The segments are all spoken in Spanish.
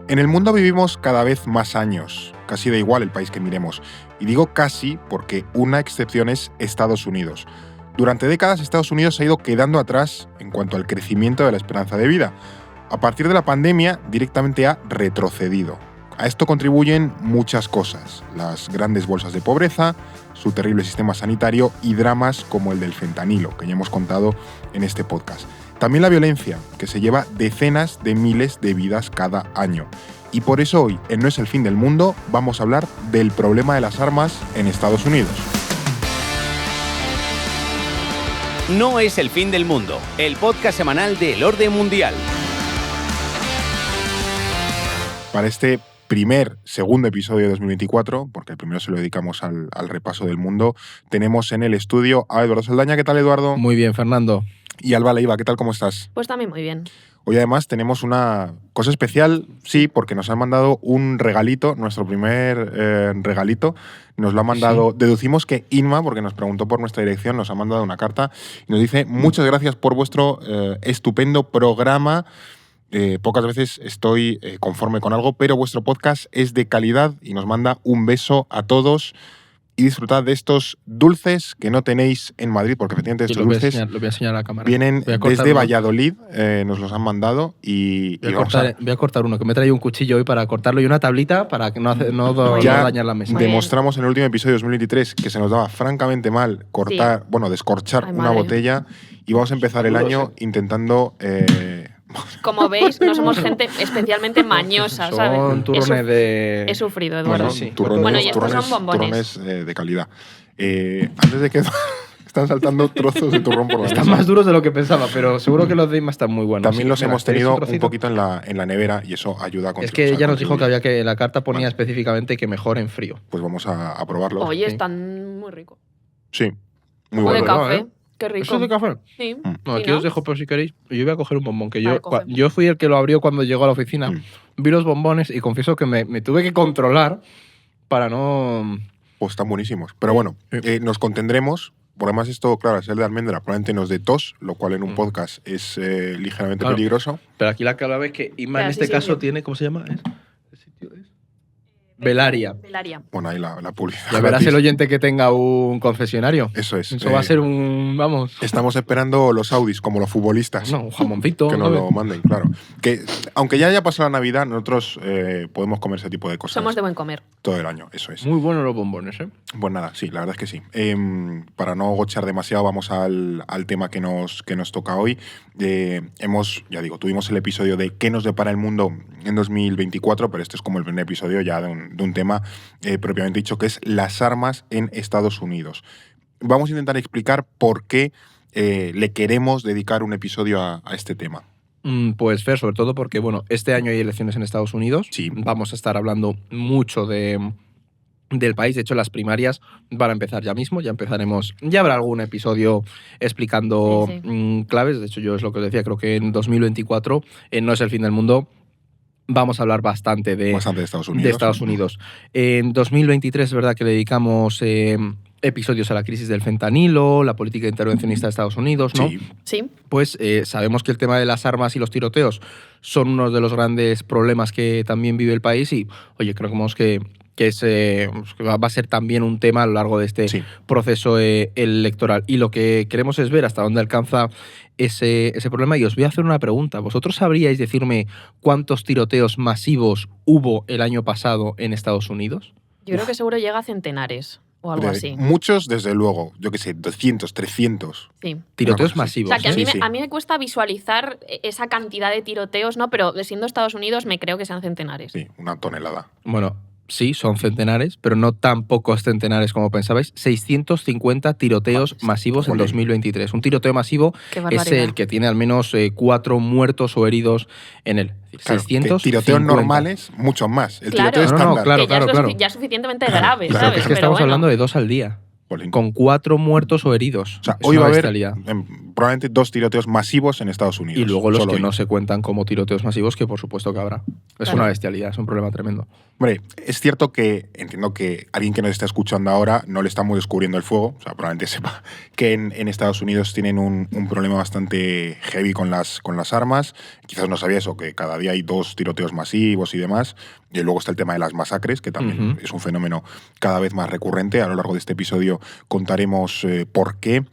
En el mundo vivimos cada vez más años, casi da igual el país que miremos. Y digo casi porque una excepción es Estados Unidos. Durante décadas Estados Unidos se ha ido quedando atrás en cuanto al crecimiento de la esperanza de vida. A partir de la pandemia directamente ha retrocedido. A esto contribuyen muchas cosas: las grandes bolsas de pobreza, su terrible sistema sanitario y dramas como el del fentanilo, que ya hemos contado en este podcast. También la violencia, que se lleva decenas de miles de vidas cada año. Y por eso hoy, en No es el fin del mundo, vamos a hablar del problema de las armas en Estados Unidos. No es el fin del mundo, el podcast semanal del orden mundial. Para este segundo episodio de 2024, porque el primero se lo dedicamos al repaso del mundo, tenemos en el estudio a Eduardo Saldaña. ¿Qué tal, Eduardo? Muy bien, Fernando. Y Alba Leiva, ¿qué tal? ¿Cómo estás? Pues también muy bien. Hoy además tenemos una cosa especial, sí, porque nos han mandado un regalito, nuestro primer regalito. Nos lo ha mandado, deducimos que Inma, porque nos preguntó por nuestra dirección, nos ha mandado una carta y nos dice: muchas gracias por vuestro estupendo programa. Pocas veces estoy conforme con algo, pero vuestro podcast es de calidad, y nos manda un beso a todos. Y disfrutad de estos dulces que no tenéis en Madrid, porque efectivamente estos dulces lo voy a enseñar a la cámara. Vienen desde Valladolid, nos los han mandado y voy a cortar uno, que me he traído un cuchillo hoy para cortarlo y una tablita para que no dañar la mesa. Demostramos en el último episodio de 2023 que se nos daba francamente mal descorchar una botella, y vamos a empezar el año intentando... Como veis, no somos gente especialmente mañosa, ¿sabes? Son turrones de... He sufrido, Eduardo. Turrones, y estos son bombones. Turrones de calidad. Antes de que... Están saltando trozos de turrón por la mesa. Están más duros de lo que pensaba, pero seguro que los de Inma están muy buenos. También los hemos tenido un poquito en la nevera, y eso ayuda a contribuir. Es que ella nos dijo que había que... La carta ponía específicamente que mejor en frío. Pues vamos a probarlos. Oye, están muy ricos. Sí, muy bueno. De café. Qué rico. ¿Eso es de café? Sí. No, aquí os dejo por si queréis. Yo voy a coger un bombón, que Vale, yo fui el que lo abrió cuando llegó a la oficina. Vi los bombones y confieso que me tuve que controlar para no... Pues están buenísimos. Pero bueno, nos contendremos. Por además, esto, claro, al ser de almendra, probablemente nos dé tos, lo cual en un podcast es ligeramente peligroso. Pero aquí la clave es que Inma en este caso tiene... ¿Cómo se llama? ¿Qué sitio es? Velaria. Bueno, ahí la publicidad. Ya verás el oyente que tenga un concesionario. Eso es. Eso va a ser un... Vamos. Estamos esperando los Audis, como los futbolistas. No, un jamoncito. Que nos lo manden, claro. Que aunque ya haya pasado la Navidad, nosotros podemos comer ese tipo de cosas. Somos de buen comer. Todo el año, eso es. Muy buenos los bombones, ¿eh? Pues nada, sí, la verdad es que sí. Para no gochar demasiado, vamos al tema que nos toca hoy. Tuvimos el episodio de ¿qué nos depara el mundo en 2024? Pero este es como el primer episodio ya de un tema propiamente dicho, que es las armas en Estados Unidos. Vamos a intentar explicar por qué le queremos dedicar un episodio a este tema. Pues Fer, sobre todo porque, bueno, este año hay elecciones en Estados Unidos. Sí. Vamos a estar hablando mucho del país. De hecho, las primarias van a empezar ya mismo. Ya empezaremos. Ya habrá algún episodio explicando claves. De hecho, yo es lo que os decía. Creo que en 2024 no es el fin del mundo. Vamos a hablar bastante de Estados Unidos. En 2023 es verdad que le dedicamos episodios a la crisis del fentanilo, la política intervencionista de Estados Unidos, ¿no? Sí. Pues sabemos que el tema de las armas y los tiroteos son uno de los grandes problemas que también vive el país, y, oye, creemos que va a ser también un tema a lo largo de este proceso electoral. Y lo que queremos es ver hasta dónde alcanza ese problema. Y os voy a hacer una pregunta. ¿Vosotros sabríais decirme cuántos tiroteos masivos hubo el año pasado en Estados Unidos? Yo creo que seguro llega a centenares o algo así. Muchos, desde luego. Yo qué sé, 200, 300. Sí. Tiroteos masivos. O sea, que a mí me cuesta visualizar esa cantidad de tiroteos, ¿no? Pero siendo Estados Unidos me creo que sean centenares. Sí, una tonelada. Bueno, sí, son centenares, pero no tan pocos centenares como pensabais. 650 tiroteos masivos en 2023. Un tiroteo masivo es el que tiene al menos 4 muertos o heridos en él. Claro, 650. Tiroteos normales, muchos más. El tiroteo estándar. Claro. Ya es suficientemente grave, claro, ¿sabes? Es que estamos hablando de 2 al día. Con 4 muertos o heridos. O sea, hoy va a haber, probablemente 2 tiroteos masivos en Estados Unidos. Y luego los solo que hoy. no se cuentan como tiroteos masivos, que por supuesto que habrá. Es Claro. una bestialidad, es un problema tremendo. Hombre, es cierto que entiendo que alguien que nos está escuchando ahora no le estamos descubriendo el fuego, o sea, probablemente sepa que en Estados Unidos tienen un problema bastante heavy con las armas. Quizás no sabía eso, que cada día hay 2 tiroteos masivos y demás. Y luego está el tema de las masacres, que también es un fenómeno cada vez más recurrente. A lo largo de este episodio contaremos por qué.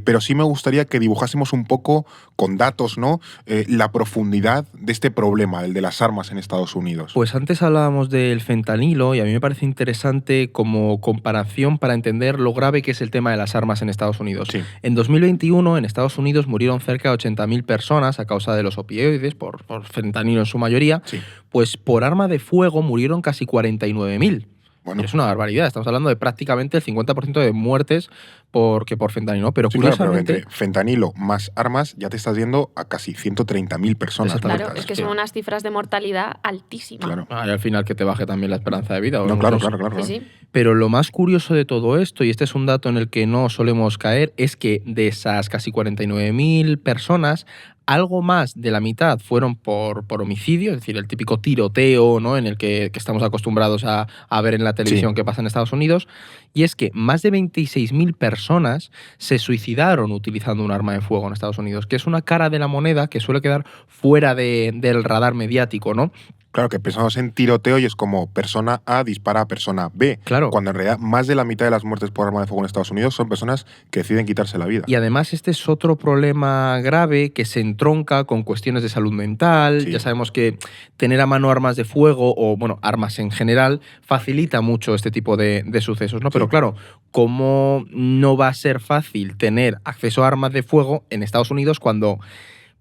Pero sí me gustaría que dibujásemos un poco con datos, ¿no? La profundidad de este problema, el de las armas en Estados Unidos. Pues antes hablábamos del fentanilo y a mí me parece interesante como comparación para entender lo grave que es el tema de las armas en Estados Unidos. Sí. En 2021 en Estados Unidos murieron cerca de 80.000 personas a causa de los opioides, por fentanilo en su mayoría. Sí. Pues por arma de fuego murieron casi 49.000. Bueno, Es una barbaridad. Estamos hablando de prácticamente el 50% de muertes por fentanilo. Pero sí, claro, pero curiosamente, entre fentanilo más armas ya te estás yendo a casi 130.000 personas Exactamente. Claro, muertas. es que son unas cifras de mortalidad altísimas. Claro. y al final que te baje también la esperanza de vida. No, Vamos, claro. Sí, sí. Pero lo más curioso de todo esto, y este es un dato en el que no solemos caer, es que de esas casi 49.000 personas, algo más de la mitad fueron por homicidio, es decir, el típico tiroteo, ¿no? En el que estamos acostumbrados a ver en la televisión Sí. que pasa en Estados Unidos. Y es que más de 26.000 personas se suicidaron utilizando un arma de fuego en Estados Unidos, que es una cara de la moneda que suele quedar fuera del radar mediático, ¿no? Claro, que pensamos en tiroteo y es como persona A dispara a persona B. Claro. Cuando en realidad más de la mitad de las muertes por arma de fuego en Estados Unidos son personas que deciden quitarse la vida. Y además este es otro problema grave que se entronca con cuestiones de salud mental. Sí. Ya sabemos que tener a mano armas de fuego o, bueno, armas en general facilita mucho este tipo de sucesos, ¿no? Pero Sí. claro, ¿cómo no va a ser fácil tener acceso a armas de fuego en Estados Unidos cuando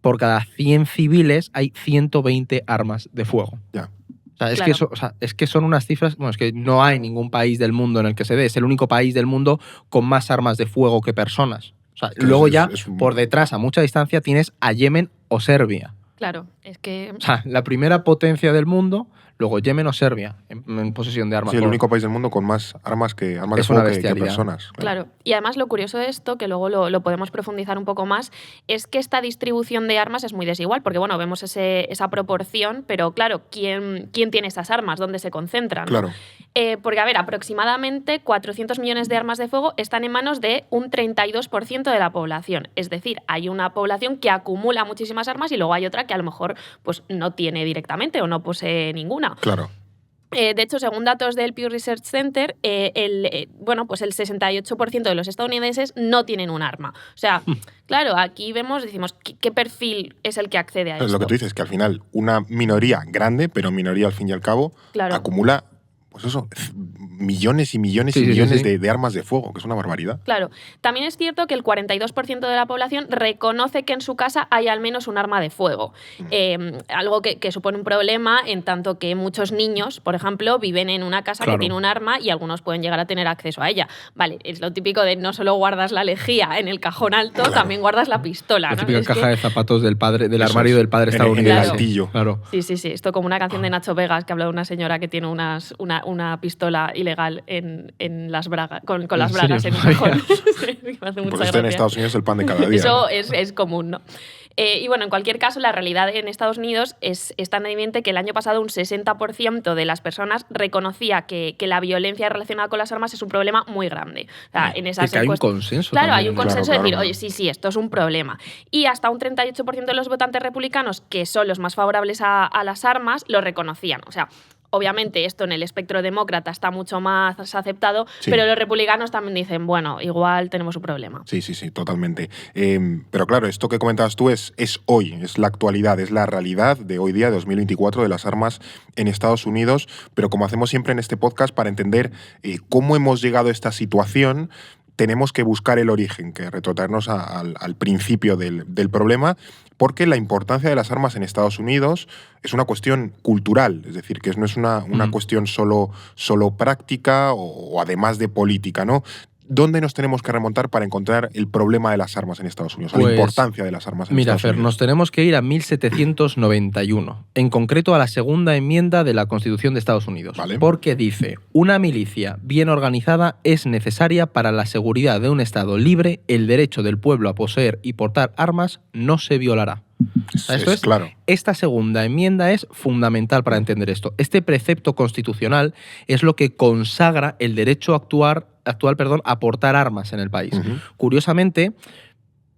por cada 100 civiles hay 120 armas de fuego? Ya. O sea, Claro. es que son unas cifras, bueno, es que no hay ningún país del mundo en el que se dé, es el único país del mundo con más armas de fuego que personas. O sea, Que luego es- ya, es un- por detrás, a mucha distancia, tienes a Yemen o Serbia. Claro, es que O sea, la primera potencia del mundo, luego Yemen o Serbia, en posesión de armas. Sí, el por- único país del mundo con más armas de Es fuego una que bestialidad. personas. Claro, y además lo curioso de esto, que luego lo podemos profundizar un poco más, es que esta distribución de armas es muy desigual, porque bueno, vemos esa proporción, pero claro, ¿quién tiene esas armas? ¿Dónde se concentran? Claro. Porque, a ver, aproximadamente 400 millones de armas de fuego están en manos de un 32% de la población. Es decir, hay una población que acumula muchísimas armas y luego hay otra que a lo mejor pues, no tiene directamente o no posee ninguna. Claro. De hecho, según datos del Pew Research Center, pues el 68% de los estadounidenses no tienen un arma. O sea, claro, aquí decimos, ¿qué perfil es el que accede a esto? Es lo que tú dices, que al final una minoría grande, pero minoría al fin y al cabo, Claro. acumula, pues eso, millones y millones y Sí, sí, millones sí. De armas de fuego, que es una barbaridad. Claro, también es cierto que el 42% de la población reconoce que en su casa hay al menos un arma de fuego. Algo que supone un problema en tanto que muchos niños, por ejemplo, viven en una casa Claro. que tiene un arma y algunos pueden llegar a tener acceso a ella. Vale, es lo típico de no solo guardas la lejía en el cajón alto, Claro. también guardas la pistola. La ¿no? típica Es caja que- de zapatos del Eso armario es. del padre En el estadounidense. altillo. Claro. Sí, esto como una canción de Nacho Vegas que habla de una señora que tiene una pistola ilegal en las bragas, con las ¿En bragas en serio? un cajón. Sí, me hace mucha Pues esto en gracia. Estados Unidos es el pan de cada día. Eso ¿no? es común, ¿no? Y bueno, en cualquier caso, la realidad en Estados Unidos es tan evidente que el año pasado un 60% de las personas reconocía que la violencia relacionada con las armas es un problema muy grande. O sea, en esas que hay un encuestas- consenso. Claro, hay también un en eso. consenso de decir, claro. oye, sí, esto es un problema. Y hasta un 38% de los votantes republicanos, que son los más favorables a las armas, lo reconocían. O sea, obviamente esto en el espectro demócrata está mucho más aceptado, Sí. pero los republicanos también dicen, bueno, igual tenemos un problema. Sí, totalmente. Pero claro, esto que comentabas tú es hoy, es la actualidad, es la realidad de hoy día, 2024, de las armas en Estados Unidos. Pero como hacemos siempre en este podcast, para entender cómo hemos llegado a esta situación, tenemos que buscar el origen, que retrotraernos al principio del problema, porque la importancia de las armas en Estados Unidos es una cuestión cultural, es decir, que no es una cuestión solo práctica o además de política, ¿no? ¿dónde nos tenemos que remontar para encontrar el problema de las armas en Estados Unidos? Pues, la importancia de las armas en mira, Estados Fer, Unidos. nos tenemos que ir a 1791, en concreto a la segunda enmienda de la Constitución de Estados Unidos, Vale. porque dice: una milicia bien organizada es necesaria para la seguridad de un Estado libre, el derecho del pueblo a poseer y portar armas no se violará. Esto es claro. Esta segunda enmienda es fundamental para entender esto. Este precepto constitucional es lo que consagra el derecho actual, a portar armas en el país. Ujú. Curiosamente,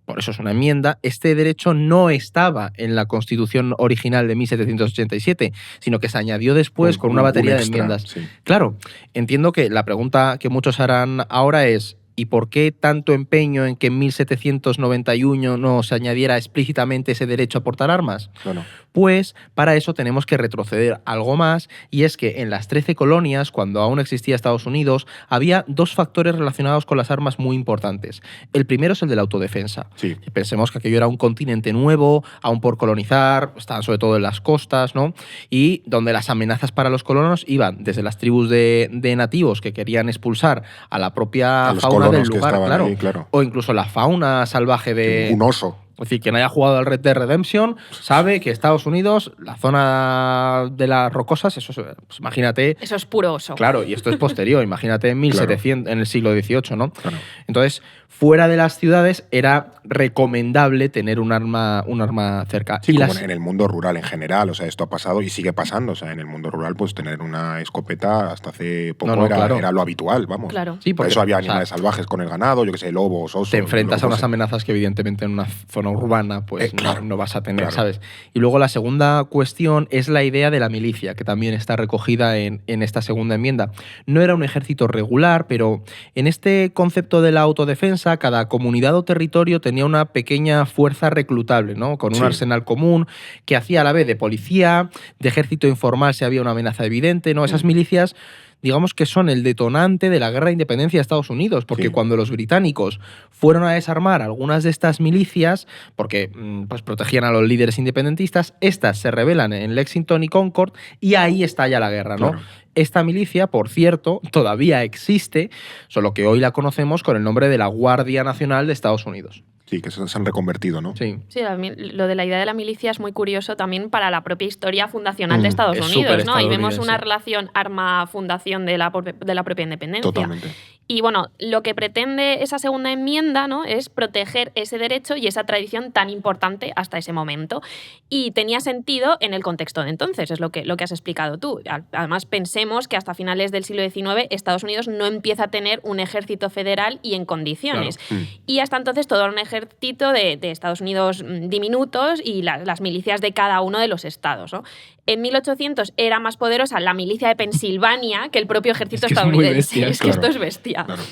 por eso es una enmienda, este derecho no estaba en la Constitución original de 1787, sino que se añadió después con una batería de extra, enmiendas. sí. Claro, entiendo que la pregunta que muchos harán ahora es: ¿y por qué tanto empeño en que en 1791 no se añadiera explícitamente ese derecho a portar armas? Bueno, Pues para eso tenemos que retroceder algo más, y es que en las 13 colonias, cuando aún existía Estados Unidos, había dos factores relacionados con las armas muy importantes. El primero es el de la autodefensa. sí. Pensemos que aquello era un continente nuevo, aún por colonizar, estaban sobre todo en las costas, ¿no? Y donde las amenazas para los colonos iban desde las tribus de nativos que querían expulsar a la propia A los fauna del colonos que lugar, estaban claro, ahí, claro. o incluso la fauna salvaje de... Un oso. Es decir, quien haya jugado al Red Dead Redemption sabe que Estados Unidos, la zona de las rocosas, eso es, pues imagínate... Eso es puro oso. Claro, y esto es posterior, imagínate en 1700, en el siglo XVIII, ¿no? Claro. Entonces, fuera de las ciudades era recomendable tener un arma cerca. Sí, y como las... en el mundo rural en general, o sea, esto ha pasado y sigue pasando, o sea, en el mundo rural, pues tener una escopeta hasta hace poco claro. era lo habitual, vamos. Claro. Sí, Por porque, eso había o sea, animales salvajes con el ganado, yo que sé, lobos, osos. te enfrentas a lo que unas fuese. amenazas que evidentemente en una zona urbana pues claro, no vas a tener, claro. ¿sabes? Y luego la segunda cuestión es la idea de la milicia, que también está recogida en esta segunda enmienda. No era un ejército regular, pero en este concepto de la autodefensa, cada comunidad o territorio tenía una pequeña fuerza reclutable, ¿no? Con un Sí. arsenal común que hacía a la vez de policía, de ejército informal si había una amenaza evidente, ¿no? Esas milicias, digamos que son el detonante de la guerra de independencia de Estados Unidos, porque Sí. cuando los británicos fueron a desarmar algunas de estas milicias, porque pues protegían a los líderes independentistas, estas se rebelan en Lexington y Concord y ahí estalla la guerra, ¿no? Claro. Esta milicia, por cierto, todavía existe, solo que hoy la conocemos con el nombre de la Guardia Nacional de Estados Unidos. Sí, que se han reconvertido, ¿no? Sí. Sí, lo de la idea de la milicia es muy curioso también para la propia historia fundacional de Estados es Unidos, ¿no? Ahí vemos superestadounidense. una relación arma-fundación de la propia independencia. Totalmente. Y bueno, lo que pretende esa segunda enmienda, ¿no?, es proteger ese derecho y esa tradición tan importante hasta ese momento. Y tenía sentido en el contexto de entonces, es lo que has explicado tú. Además, pensemos que hasta finales del siglo XIX Estados Unidos no empieza a tener un ejército federal y en condiciones. Claro. Y hasta entonces todo era un ejército de Estados Unidos diminutos y las milicias de cada uno de los estados, ¿no? En 1800 era más poderosa la milicia de Pensilvania que el propio ejército Es que es muy estadounidense. bestia, Es que claro. esto es bestia. Claro.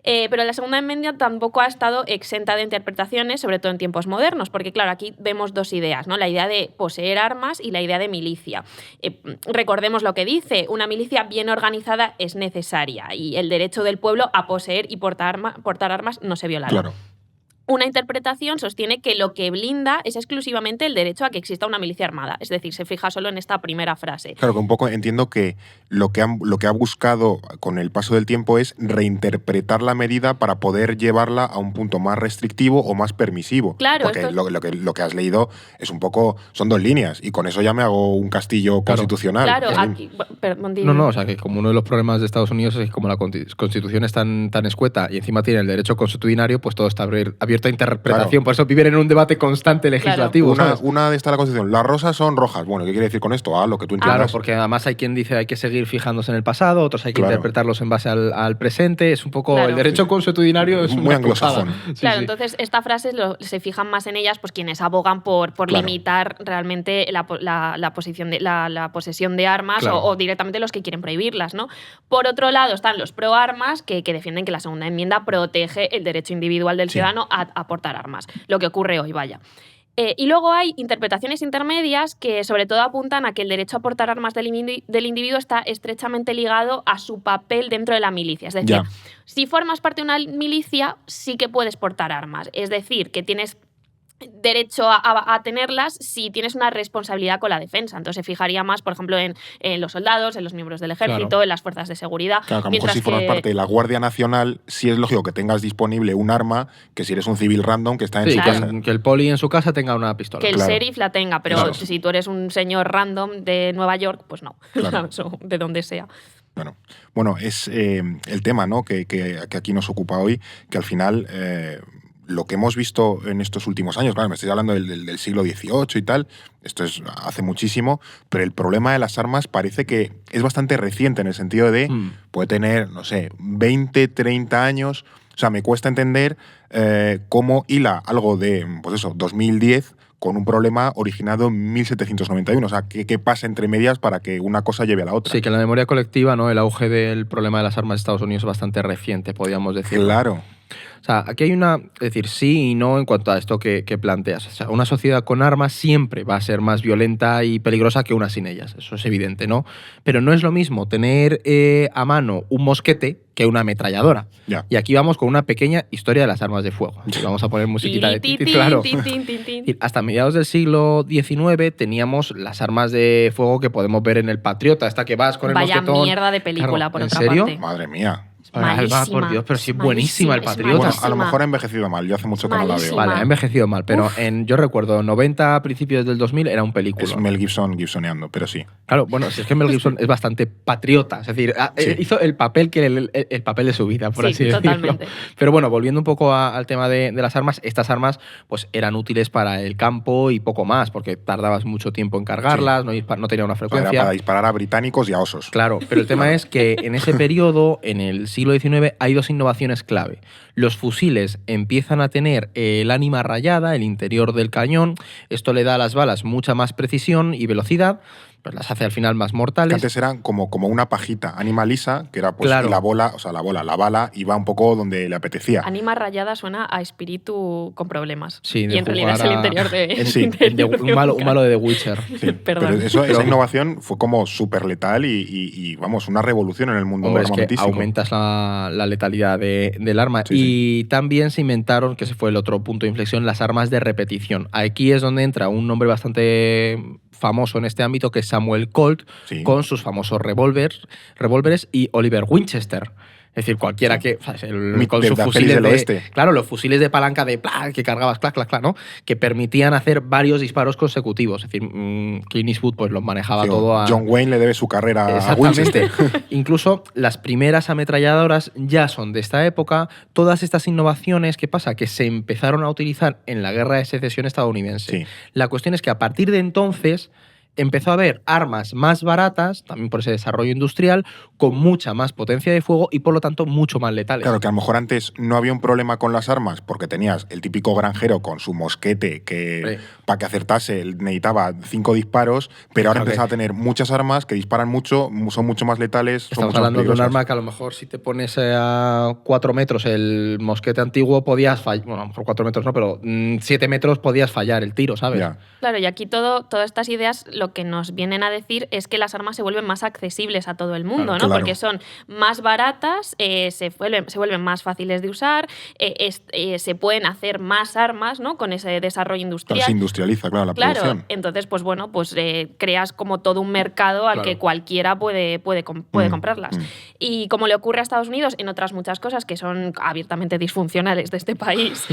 Pero la segunda enmienda tampoco ha estado exenta de interpretaciones, sobre todo en tiempos modernos, porque claro, aquí vemos dos ideas, ¿no? La idea de poseer armas y la idea de milicia. Recordemos lo que dice: una milicia bien organizada es necesaria y el derecho del pueblo a poseer y portar armas no se violará. Claro. Una interpretación sostiene que lo que blinda es exclusivamente el derecho a que exista una milicia armada, es decir, se fija solo en esta primera frase. Claro, que un poco entiendo que lo que ha buscado con el paso del tiempo es reinterpretar la medida para poder llevarla a un punto más restrictivo o más permisivo. Claro, porque esto- lo que has leído es un poco, son dos líneas y con eso ya me hago un castillo Claro. constitucional. Claro, Jolín. aquí... Perdón, di- No, o sea, que como uno de los problemas de Estados Unidos es que como la Constitución es tan escueta y encima tiene el derecho consuetudinario, pues todo está abierto a interpretación. Claro. Por eso viven en un debate constante legislativo, ¿sabes? Una de estas la Constitución. Las rosas son rojas. Bueno, ¿qué quiere decir con esto? Lo que tú entiendas. Claro, porque además hay quien dice hay que seguir fijándose en el pasado, otros hay que Claro. interpretarlos en base al presente. Es un poco... Claro. El derecho Sí. consuetudinario es Muy una anglosajón. cruzada. Sí, Claro, sí. entonces estas frases se fijan más en ellas pues quienes abogan por Claro. limitar realmente la posesión de armas Claro. o directamente los que quieren prohibirlas, ¿no? Por otro lado están los pro armas que defienden que la segunda enmienda protege el derecho individual del Sí. ciudadano a portar armas, lo que ocurre hoy, vaya. Y luego hay interpretaciones intermedias que sobre todo apuntan a que el derecho a portar armas del individuo está estrechamente ligado a su papel dentro de la milicia. Es decir, Ya. si formas parte de una milicia, sí que puedes portar armas. Es decir, que tienes derecho a tenerlas si tienes una responsabilidad con la defensa. Entonces se fijaría más, por ejemplo, en los soldados, en los miembros del ejército, Claro. en las fuerzas de seguridad. Claro, que a lo mejor si formas parte de la Guardia Nacional, sí es lógico que tengas disponible un arma que si eres un civil random que está en Sí, su Claro. casa. que el poli en su casa tenga una pistola. que el Claro. sheriff la tenga, pero Claro. si tú eres un señor random de Nueva York, pues no, Claro. Eso, de donde sea. Bueno, es el tema, ¿no? que aquí nos ocupa hoy, que al final lo que hemos visto en estos últimos años, claro, me estoy hablando del siglo XVIII y tal, esto es hace muchísimo, pero el problema de las armas parece que es bastante reciente en el sentido de, puede tener, no sé, 20, 30 años. O sea, me cuesta entender cómo hila algo de, pues eso, 2010 con un problema originado en 1791. O sea, ¿qué pasa entre medias para que una cosa lleve a la otra? Sí, que en la memoria colectiva, ¿no? El auge del problema de las armas de Estados Unidos es bastante reciente, podríamos decir. Claro. O sea, aquí hay es decir, sí y no en cuanto a esto que planteas. O sea, una sociedad con armas siempre va a ser más violenta y peligrosa que una sin ellas. Eso es evidente, ¿no? Pero no es lo mismo tener a mano un mosquete que una ametralladora. Ya. Y aquí vamos con una pequeña historia de las armas de fuego. Aquí vamos a poner musiquita de Tiri, claro. tin, tin, tin, tin. Y hasta mediados del siglo XIX teníamos las armas de fuego que podemos ver en el Patriota, esta que vas con el Vaya mosquetón. mierda de película, Claro, por ¿en otra serio? parte. Madre mía. Alba, por Malísima, Dios, pero sí es malísima, buenísima el es Patriota. Bueno, a lo malísima. mejor ha envejecido mal. Yo hace mucho que no la veo. Malísima. Vale, ha envejecido mal, pero yo recuerdo 90 a principios del 2000 era un película. Es Mel Gibson gibsoneando, pero sí. Claro, bueno, si es que Mel Gibson es bastante patriota, es decir, Sí. hizo el papel el papel de su vida, por Sí, así decirlo. totalmente. Pero bueno, volviendo un poco al tema de las armas, estas armas pues eran útiles para el campo y poco más, porque tardabas mucho tiempo en cargarlas, no tenía una Era frecuencia. para disparar a británicos y a osos. Claro, pero el tema es que en ese periodo, en el siglo XIX, hay dos innovaciones clave. Los fusiles empiezan a tener el ánima rayada, el interior del cañón. Esto le da a las balas mucha más precisión y velocidad, pues las hace al final más Que mortales. antes eran como una pajita, ánima lisa, que era pues Claro. y la bala iba un poco donde le apetecía. Anima rayada suena a espíritu con problemas. Sí, de y en realidad es el jugar a- interior de. Sí, interior de un malo de The Witcher. Sí, Perdón. pero esa innovación fue como súper letal y, vamos, una revolución en el mundo Hombre, es que armamentístico. aumentas la letalidad del arma. Sí, y también se inventaron, que ese fue el otro punto de inflexión, las armas de repetición. Aquí es donde entra un nombre bastante famoso en este ámbito, que es Samuel Colt, Sí. con sus famosos revólveres, y Oliver Winchester. Es decir, cualquiera que. ¿Sabes? Con de sus las pelis fusiles del oeste. Claro, los fusiles de palanca de ¡plá! Que cargabas, clac, clac, clac, ¿no? Que permitían hacer varios disparos consecutivos. Es decir, Clint Eastwood pues los manejaba Sí, todo a. John Wayne le debe su carrera a Exactamente. Winchester. Incluso las primeras ametralladoras ya son de esta época. Todas estas innovaciones, ¿qué pasa? Que se empezaron a utilizar en la Guerra de Secesión estadounidense. Sí. La cuestión es que a partir de entonces empezó a haber armas más baratas, también por ese desarrollo industrial, con mucha más potencia de fuego y por lo tanto mucho más letales. Claro, que a lo mejor antes no había un problema con las armas porque tenías el típico granjero con su mosquete que para que acertase necesitaba 5 disparos, pero ahora Claro empiezas a tener muchas armas que disparan mucho, son mucho más letales, son Estamos mucho más hablando de un peligrosas. arma que a lo mejor si te pones a 4 metros el mosquete antiguo podías fallar, bueno, a lo mejor 4 metros no, pero 7 metros podías fallar el tiro, ¿sabes? Ya. Claro, y aquí todas estas ideas lo que nos vienen a decir es que las armas se vuelven más accesibles a todo el mundo, Claro, ¿no? claro. Porque son más baratas, se vuelven más fáciles de usar, se pueden hacer más armas, ¿no? Con ese desarrollo industrial. Claro, se industrializa, claro, la Claro, producción. entonces, pues bueno, pues creas como todo un mercado al Claro. que cualquiera puede comprarlas. Y como le ocurre a Estados Unidos en otras muchas cosas que son abiertamente disfuncionales de este país,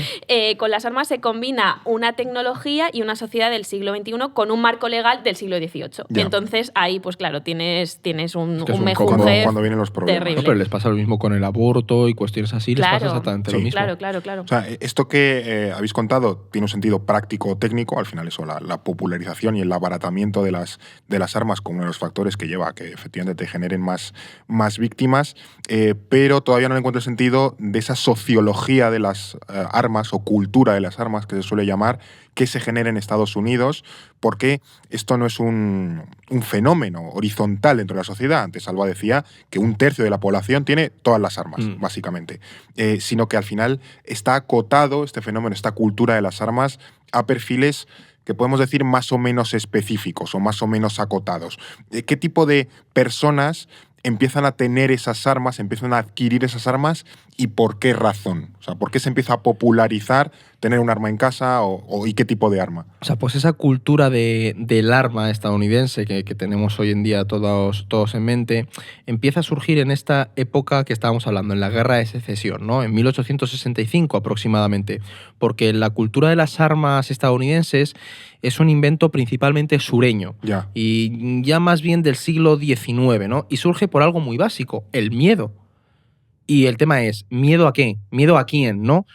con las armas se combina una tecnología y una sociedad del siglo XXI con un marco legal del siglo XVIII. Ya. Entonces ahí, pues claro, tienes un Es que es un mejunje cuando vienen los problemas. terrible. No, pero les pasa lo mismo con el aborto y cuestiones así, les pasa Claro. exactamente Sí. lo mismo. Claro. O sea, esto que habéis contado tiene un sentido práctico técnico, al final eso, la popularización y el abaratamiento de las armas como uno de los factores que lleva a que efectivamente te generen más víctimas, pero todavía no le encuentro el sentido de esa sociología de las armas o cultura de las armas que se suele llamar, que se genera en Estados Unidos, porque esto no es un fenómeno horizontal dentro de la sociedad. Antes Alba decía que 1/3 de la población tiene todas las armas, básicamente, sino que al final está acotado este fenómeno, esta cultura de las armas, a perfiles que podemos decir más o menos específicos o más o menos acotados. ¿Qué tipo de personas empiezan a tener esas armas, empiezan a adquirir esas armas y por qué razón? O sea, ¿por qué se empieza a popularizar tener un arma en casa y qué tipo de arma? O sea, pues esa cultura del arma estadounidense que tenemos hoy en día todos en mente, empieza a surgir en esta época que estábamos hablando, en la Guerra de Secesión, ¿no? En 1865 aproximadamente, porque la cultura de las armas estadounidenses es un invento principalmente sureño y ya más bien del siglo XIX, ¿no? Y surge por algo muy básico, el miedo. Y el tema es, ¿miedo a qué? ¿Miedo a quién, no?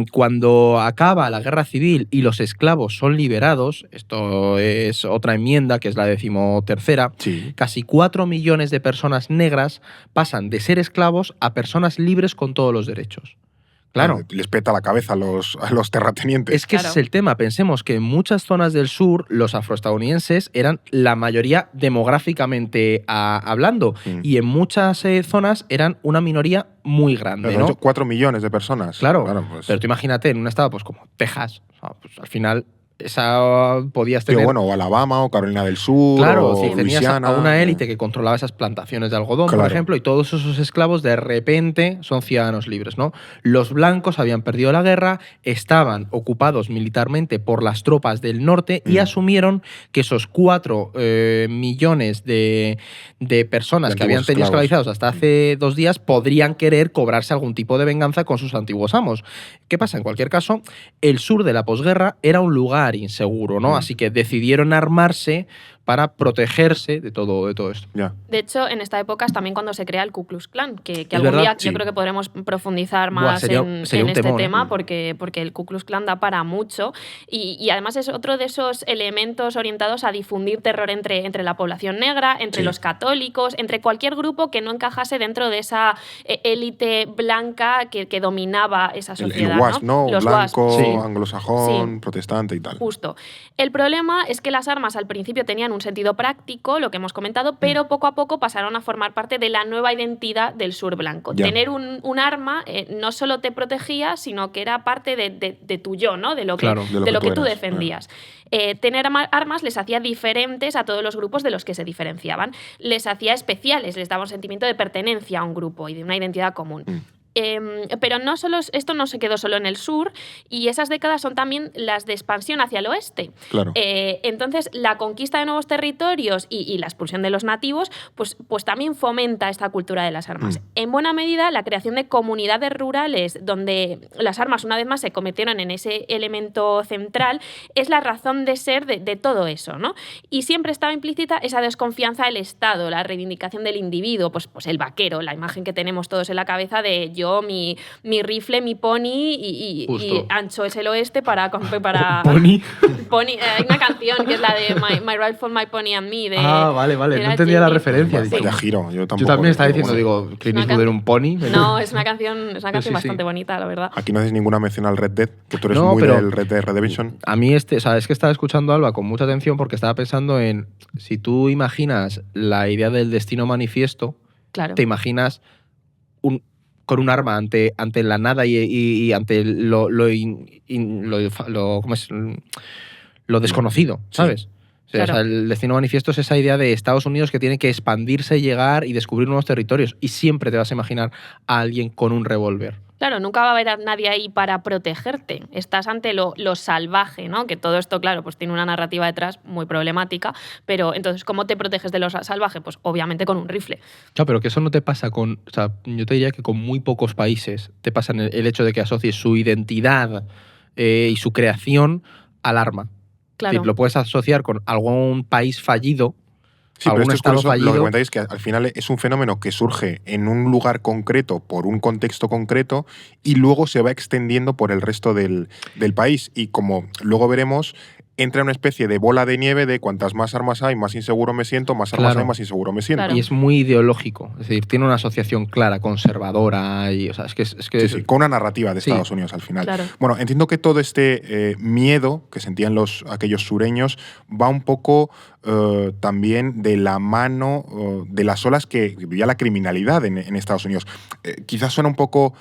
Cuando acaba la guerra civil y los esclavos son liberados, esto es otra enmienda, que es la 13ª, casi 4 millones de personas negras pasan de ser esclavos a personas libres con todos los derechos. Claro. Les peta la cabeza a los terratenientes. Es que ese es el tema. Pensemos que en muchas zonas del sur los afroestadounidenses eran la mayoría demográficamente hablando y en muchas zonas eran una minoría muy grande. Pero, ¿no? 4 millones de personas. Claro, pues. Pero tú imagínate en un estado pues, como Texas, o sea, pues, al final esa podías tener... o Alabama, o Carolina del Sur, claro, o tenías Luisiana, a una élite que controlaba esas plantaciones de algodón, por ejemplo, y todos esos esclavos de repente son ciudadanos libres, ¿no? Los blancos habían perdido la guerra, estaban ocupados militarmente por las tropas del norte y asumieron que esos 4 millones de personas que habían tenido esclavizados hasta hace 2 días podrían querer cobrarse algún tipo de venganza con sus antiguos amos. ¿Qué pasa? En cualquier caso, el sur de la posguerra era un lugar inseguro, ¿no? Así que decidieron armarse para protegerse de todo esto. De hecho, en esta época es también cuando se crea el Ku Klux Klan, que algún día yo creo que podremos profundizar más en este tema, porque el Ku Klux Klan da para mucho y además es otro de esos elementos orientados a difundir terror entre la población negra, entre los católicos, entre cualquier grupo que no encajase dentro de esa élite blanca que dominaba esa sociedad. El WASP, ¿no? Los blanco, WASP, anglosajón, protestante y tal. Justo. El problema es que las armas al principio tenían un sentido práctico, lo que hemos comentado, pero poco a poco pasaron a formar parte de la nueva identidad del sur blanco. Tener un arma no solo te protegía, sino que era parte de tu yo, ¿no? De lo que tú defendías. Tener armas les hacía diferentes a todos los grupos de los que se diferenciaban. Les hacía especiales, les daba un sentimiento de pertenencia a un grupo y de una identidad común. Pero no solo esto no se quedó solo en el sur y esas décadas son también las de expansión hacia el oeste. Entonces, la conquista de nuevos territorios y la expulsión de los nativos pues también fomenta esta cultura de las armas. En buena medida, la creación de comunidades rurales donde las armas una vez más se convirtieron en ese elemento central es la razón de ser de todo eso, ¿no? Y siempre estaba implícita esa desconfianza del Estado, la reivindicación del individuo, pues el vaquero, la imagen que tenemos todos en la cabeza de mi rifle, mi pony y ancho es el oeste para ¿Pony? Hay una canción que es la de My Rifle, My Pony and Me. Vale. No entendía la referencia. Vaya giro. Yo también estaba diciendo, Clint Eastwood era un pony. No, es una canción bastante bonita, la verdad. Aquí no haces ninguna mención al Red Dead, que tú eres muy del Red Dead Redemption. A mí es que estaba escuchando a Alba con mucha atención porque estaba pensando en, si tú imaginas la idea del destino manifiesto, te imaginas con un arma ante la nada y ante lo desconocido, ¿sabes? O sea, el destino manifiesto es esa idea de Estados Unidos que tiene que expandirse, llegar y descubrir nuevos territorios. Y siempre te vas a imaginar a alguien con un revólver. Claro, nunca va a haber nadie ahí para protegerte. Estás ante lo salvaje, ¿no? Que todo esto, claro, pues tiene una narrativa detrás muy problemática, pero entonces, ¿cómo te proteges de lo salvaje? Pues obviamente con un rifle. Claro, pero que eso no te pasa con... O sea, yo te diría que con muy pocos países te pasa el hecho de que asocies su identidad y su creación al arma. Claro. Es decir, lo puedes asociar con algún país fallido. Sí, pero esto es curioso, lo que comentáis es que al final es un fenómeno que surge en un lugar concreto, por un contexto concreto, y luego se va extendiendo por el resto del país. Y como luego veremos, entra en una especie de bola de nieve de cuantas más armas hay, más inseguro me siento, más armas hay, más inseguro me siento. Claro. Y es muy ideológico, es decir, tiene una asociación clara, conservadora, y, o sea, es que sí, con una narrativa de Estados Unidos al final. Claro. Bueno, entiendo que todo este miedo que sentían aquellos sureños va un poco también de la mano de las olas que vivía la criminalidad en Estados Unidos. Quizás suena un poco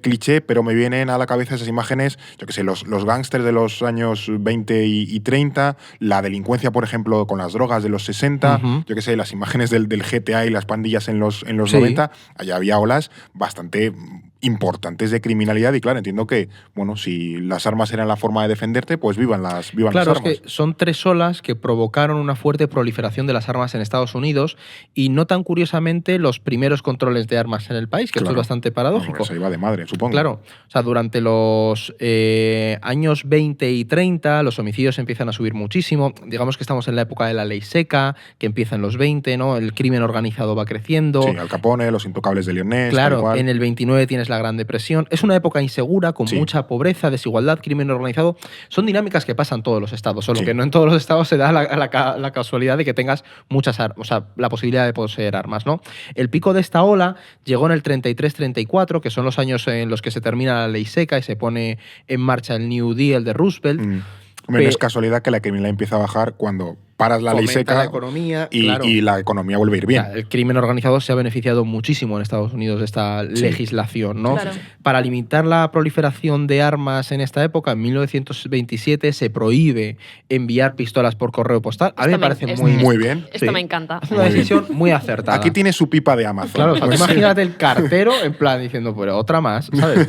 cliché, pero me vienen a la cabeza esas imágenes, yo qué sé, los gángsters de los años 20 y y 30, la delincuencia, por ejemplo, con las drogas de los 60, yo qué sé, las imágenes del GTA y las pandillas en los 90, allá había olas bastante importantes de criminalidad y claro, entiendo que, bueno, si las armas eran la forma de defenderte, pues vivan las armas. Claro, es que son 3 olas que provocaron una fuerte proliferación de las armas en Estados Unidos y no tan curiosamente los primeros controles de armas en el país, que esto es bastante paradójico. Eso iba de madre, supongo. Claro, o sea, durante los años 20 y 30 los homicidios empiezan a subir muchísimo. Digamos que estamos en la época de la ley seca, que empieza en los 20, ¿no? El crimen organizado va creciendo. Sí, Al Capone, los intocables de Lionel. Claro, en el 29 tienes la Gran Depresión. Es una época insegura, con mucha pobreza, desigualdad, crimen organizado. Son dinámicas que pasan en todos los estados, solo que no en todos los estados se da la casualidad de que tengas muchas armas, o sea, la posibilidad de poseer armas, ¿no? El pico de esta ola llegó en el 33-34, que son los años en los que se termina la ley seca y se pone en marcha el New Deal de Roosevelt. No es casualidad que la criminalidad empieza a bajar cuando paras la ley seca la economía, y la economía vuelve a ir bien. O sea, el crimen organizado se ha beneficiado muchísimo en Estados Unidos de esta legislación, ¿no? Claro. Para limitar la proliferación de armas en esta época, en 1927 se prohíbe enviar pistolas por correo postal. A mí me parece muy bien. Esto me encanta. Es una decisión muy acertada. Aquí tiene su pipa de Amazon. Claro, o sea, imagínate el cartero en plan diciendo, pero otra más, ¿sabes?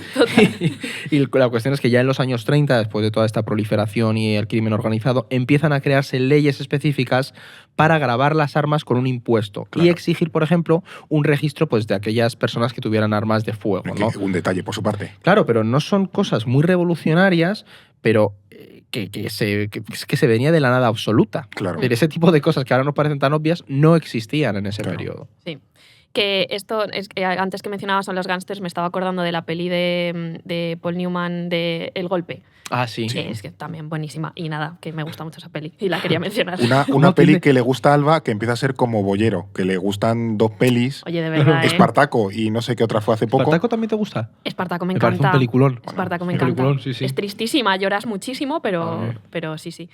Y la cuestión es que ya en los años 30, después de toda esta proliferación y el crimen organizado, empiezan a crearse leyes específicas para gravar las armas con un impuesto y exigir, por ejemplo, un registro pues, de aquellas personas que tuvieran armas de fuego, ¿no? Un detalle por su parte. Claro, pero no son cosas muy revolucionarias, pero que se venía de la nada absoluta. Claro. Pero ese tipo de cosas que ahora nos parecen tan obvias no existían en ese periodo. Sí. Que esto, es que antes que mencionabas a los gángsters, me estaba acordando de la peli de Paul Newman de El Golpe. Ah, sí. Es que también buenísima. Y nada, que me gusta mucho esa peli. Y la quería mencionar. Una peli que le gusta a Alba, que empieza a ser como Bollero, que le gustan 2 pelis. Oye, de verdad, Espartaco y no sé qué otra fue hace poco. ¿Espartaco también te gusta? Espartaco me Me parece encanta. un peliculón. Espartaco me Un encanta. peliculón, sí. Es tristísima, lloras muchísimo, pero sí.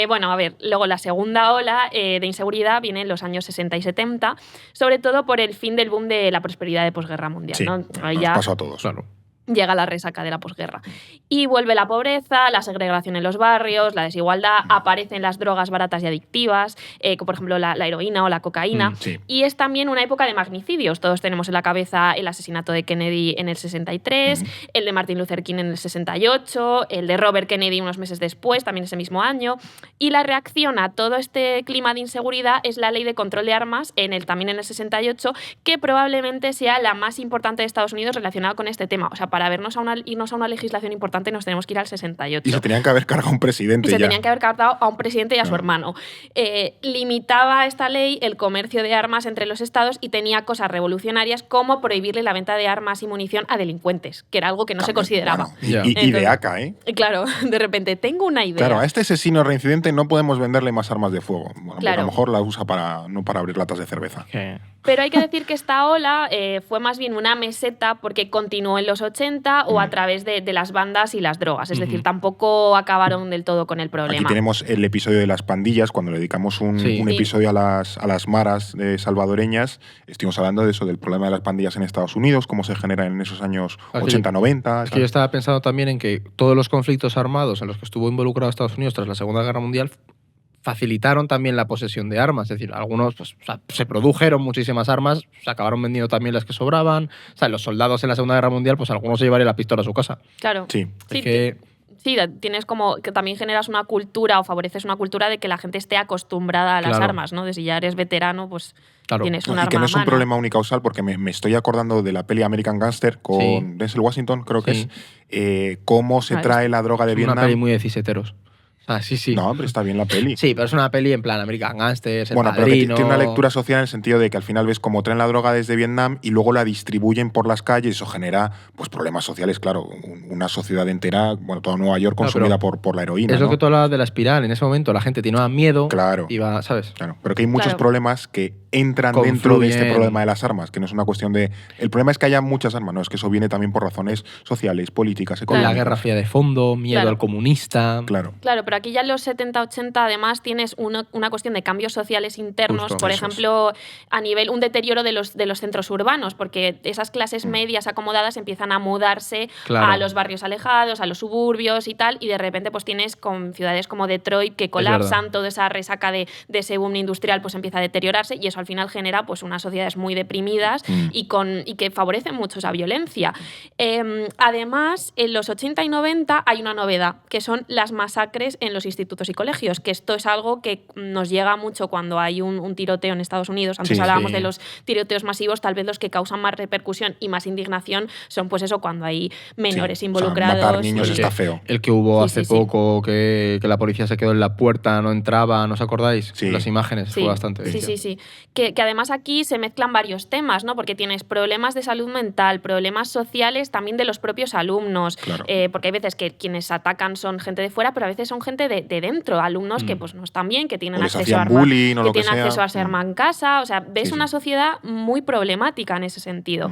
Bueno, a ver, luego la segunda ola de inseguridad viene en los años 60 y 70, sobre todo por el fin del boom de la prosperidad de posguerra mundial. Sí, ¿no? Ahí nos ya pasó a todos. Claro. llega la resaca de la posguerra. Y vuelve la pobreza, la segregación en los barrios, la desigualdad, aparecen las drogas baratas y adictivas, como por ejemplo la heroína o la cocaína. Sí. Y es también una época de magnicidios. Todos tenemos en la cabeza el asesinato de Kennedy en el 63, el de Martin Luther King en el 68, el de Robert Kennedy unos meses después, también ese mismo año. Y la reacción a todo este clima de inseguridad es la ley de control de armas, también en el 68, que probablemente sea la más importante de Estados Unidos relacionada con este tema. O sea, para irnos a una legislación importante nos tenemos que ir al 68. Y se tenían que haber cargado a un presidente. Tenían que haber cargado a un presidente y a su hermano. Limitaba esta ley el comercio de armas entre los estados y tenía cosas revolucionarias como prohibirle la venta de armas y munición a delincuentes, que era algo que no se consideraba. Bueno, y de ACA, ¿eh? Claro, de repente, tengo una idea. Claro, a este asesino reincidente no podemos venderle más armas de fuego. Bueno, claro. A lo mejor la usa no para abrir latas de cerveza. Pero hay que decir que esta ola fue más bien una meseta porque continuó en los 80 o a través de las bandas y las drogas. Es decir, tampoco acabaron del todo con el problema. Aquí tenemos el episodio de las pandillas, cuando le dedicamos un episodio a las maras salvadoreñas. Estuvimos hablando de eso, del problema de las pandillas en Estados Unidos, cómo se generan en esos años 80-90. Es que yo estaba pensando también en que todos los conflictos armados en los que estuvo involucrado Estados Unidos tras la Segunda Guerra Mundial facilitaron también la posesión de armas. Es decir, algunos se produjeron muchísimas armas, se acabaron vendiendo también las que sobraban. O sea, los soldados en la Segunda Guerra Mundial, pues algunos se llevarían la pistola a su casa. Claro. Sí. Sí, tienes como que también generas una cultura o favoreces una cultura de que la gente esté acostumbrada a las armas, ¿no? De si ya eres veterano, pues tienes un arma. Y que no es un a mano. problema unicausal, porque me estoy acordando de la peli American Gangster con Denzel Washington, creo que es, cómo se trae la droga de Vietnam. Una peli muy de ciseteros. Ah, sí. No, pero está bien la peli. Sí, pero es una peli en plan American Gangsters, Bueno, pero que tiene una lectura social en el sentido de que al final ves cómo traen la droga desde Vietnam y luego la distribuyen por las calles. Eso genera pues problemas sociales, claro. Una sociedad entera, bueno, toda Nueva York consumida por la heroína. Es lo que tú hablabas de la espiral. En ese momento la gente tenía miedo. Claro. Iba, ¿sabes? Claro, pero que hay muchos problemas que entran dentro de este problema de las armas, que no es una cuestión de... El problema es que haya muchas armas, no, es que eso viene también por razones sociales, políticas, económicas. La Guerra Fría de fondo, miedo al comunista... Claro, pero aquí ya en los 70-80 además tienes una cuestión de cambios sociales internos, Justo, por ejemplo, a nivel un deterioro de los centros urbanos, porque esas clases medias acomodadas empiezan a mudarse a los barrios alejados, a los suburbios y tal, y de repente pues tienes con ciudades como Detroit que colapsan, toda esa resaca de ese boom industrial pues empieza a deteriorarse, y eso al final genera pues unas sociedades muy deprimidas y que favorecen mucho esa violencia. Además, en los 80 y 90 hay una novedad, que son las masacres en los institutos y colegios, que esto es algo que nos llega mucho cuando hay un tiroteo en Estados Unidos. Antes hablábamos de los tiroteos masivos, tal vez los que causan más repercusión y más indignación son pues eso, cuando hay menores involucrados. O sea, matar niños está feo. El que hubo hace poco, que la policía se quedó en la puerta, no entraba, ¿no os acordáis? Las imágenes, fue bastante... Sí. Que además aquí se mezclan varios temas, ¿no? Porque tienes problemas de salud mental, problemas sociales también de los propios alumnos, porque hay veces que quienes atacan son gente de fuera, pero a veces son gente de dentro, alumnos que pues no están bien, que tienen acceso a arma en casa, o sea, ves una sociedad muy problemática en ese sentido.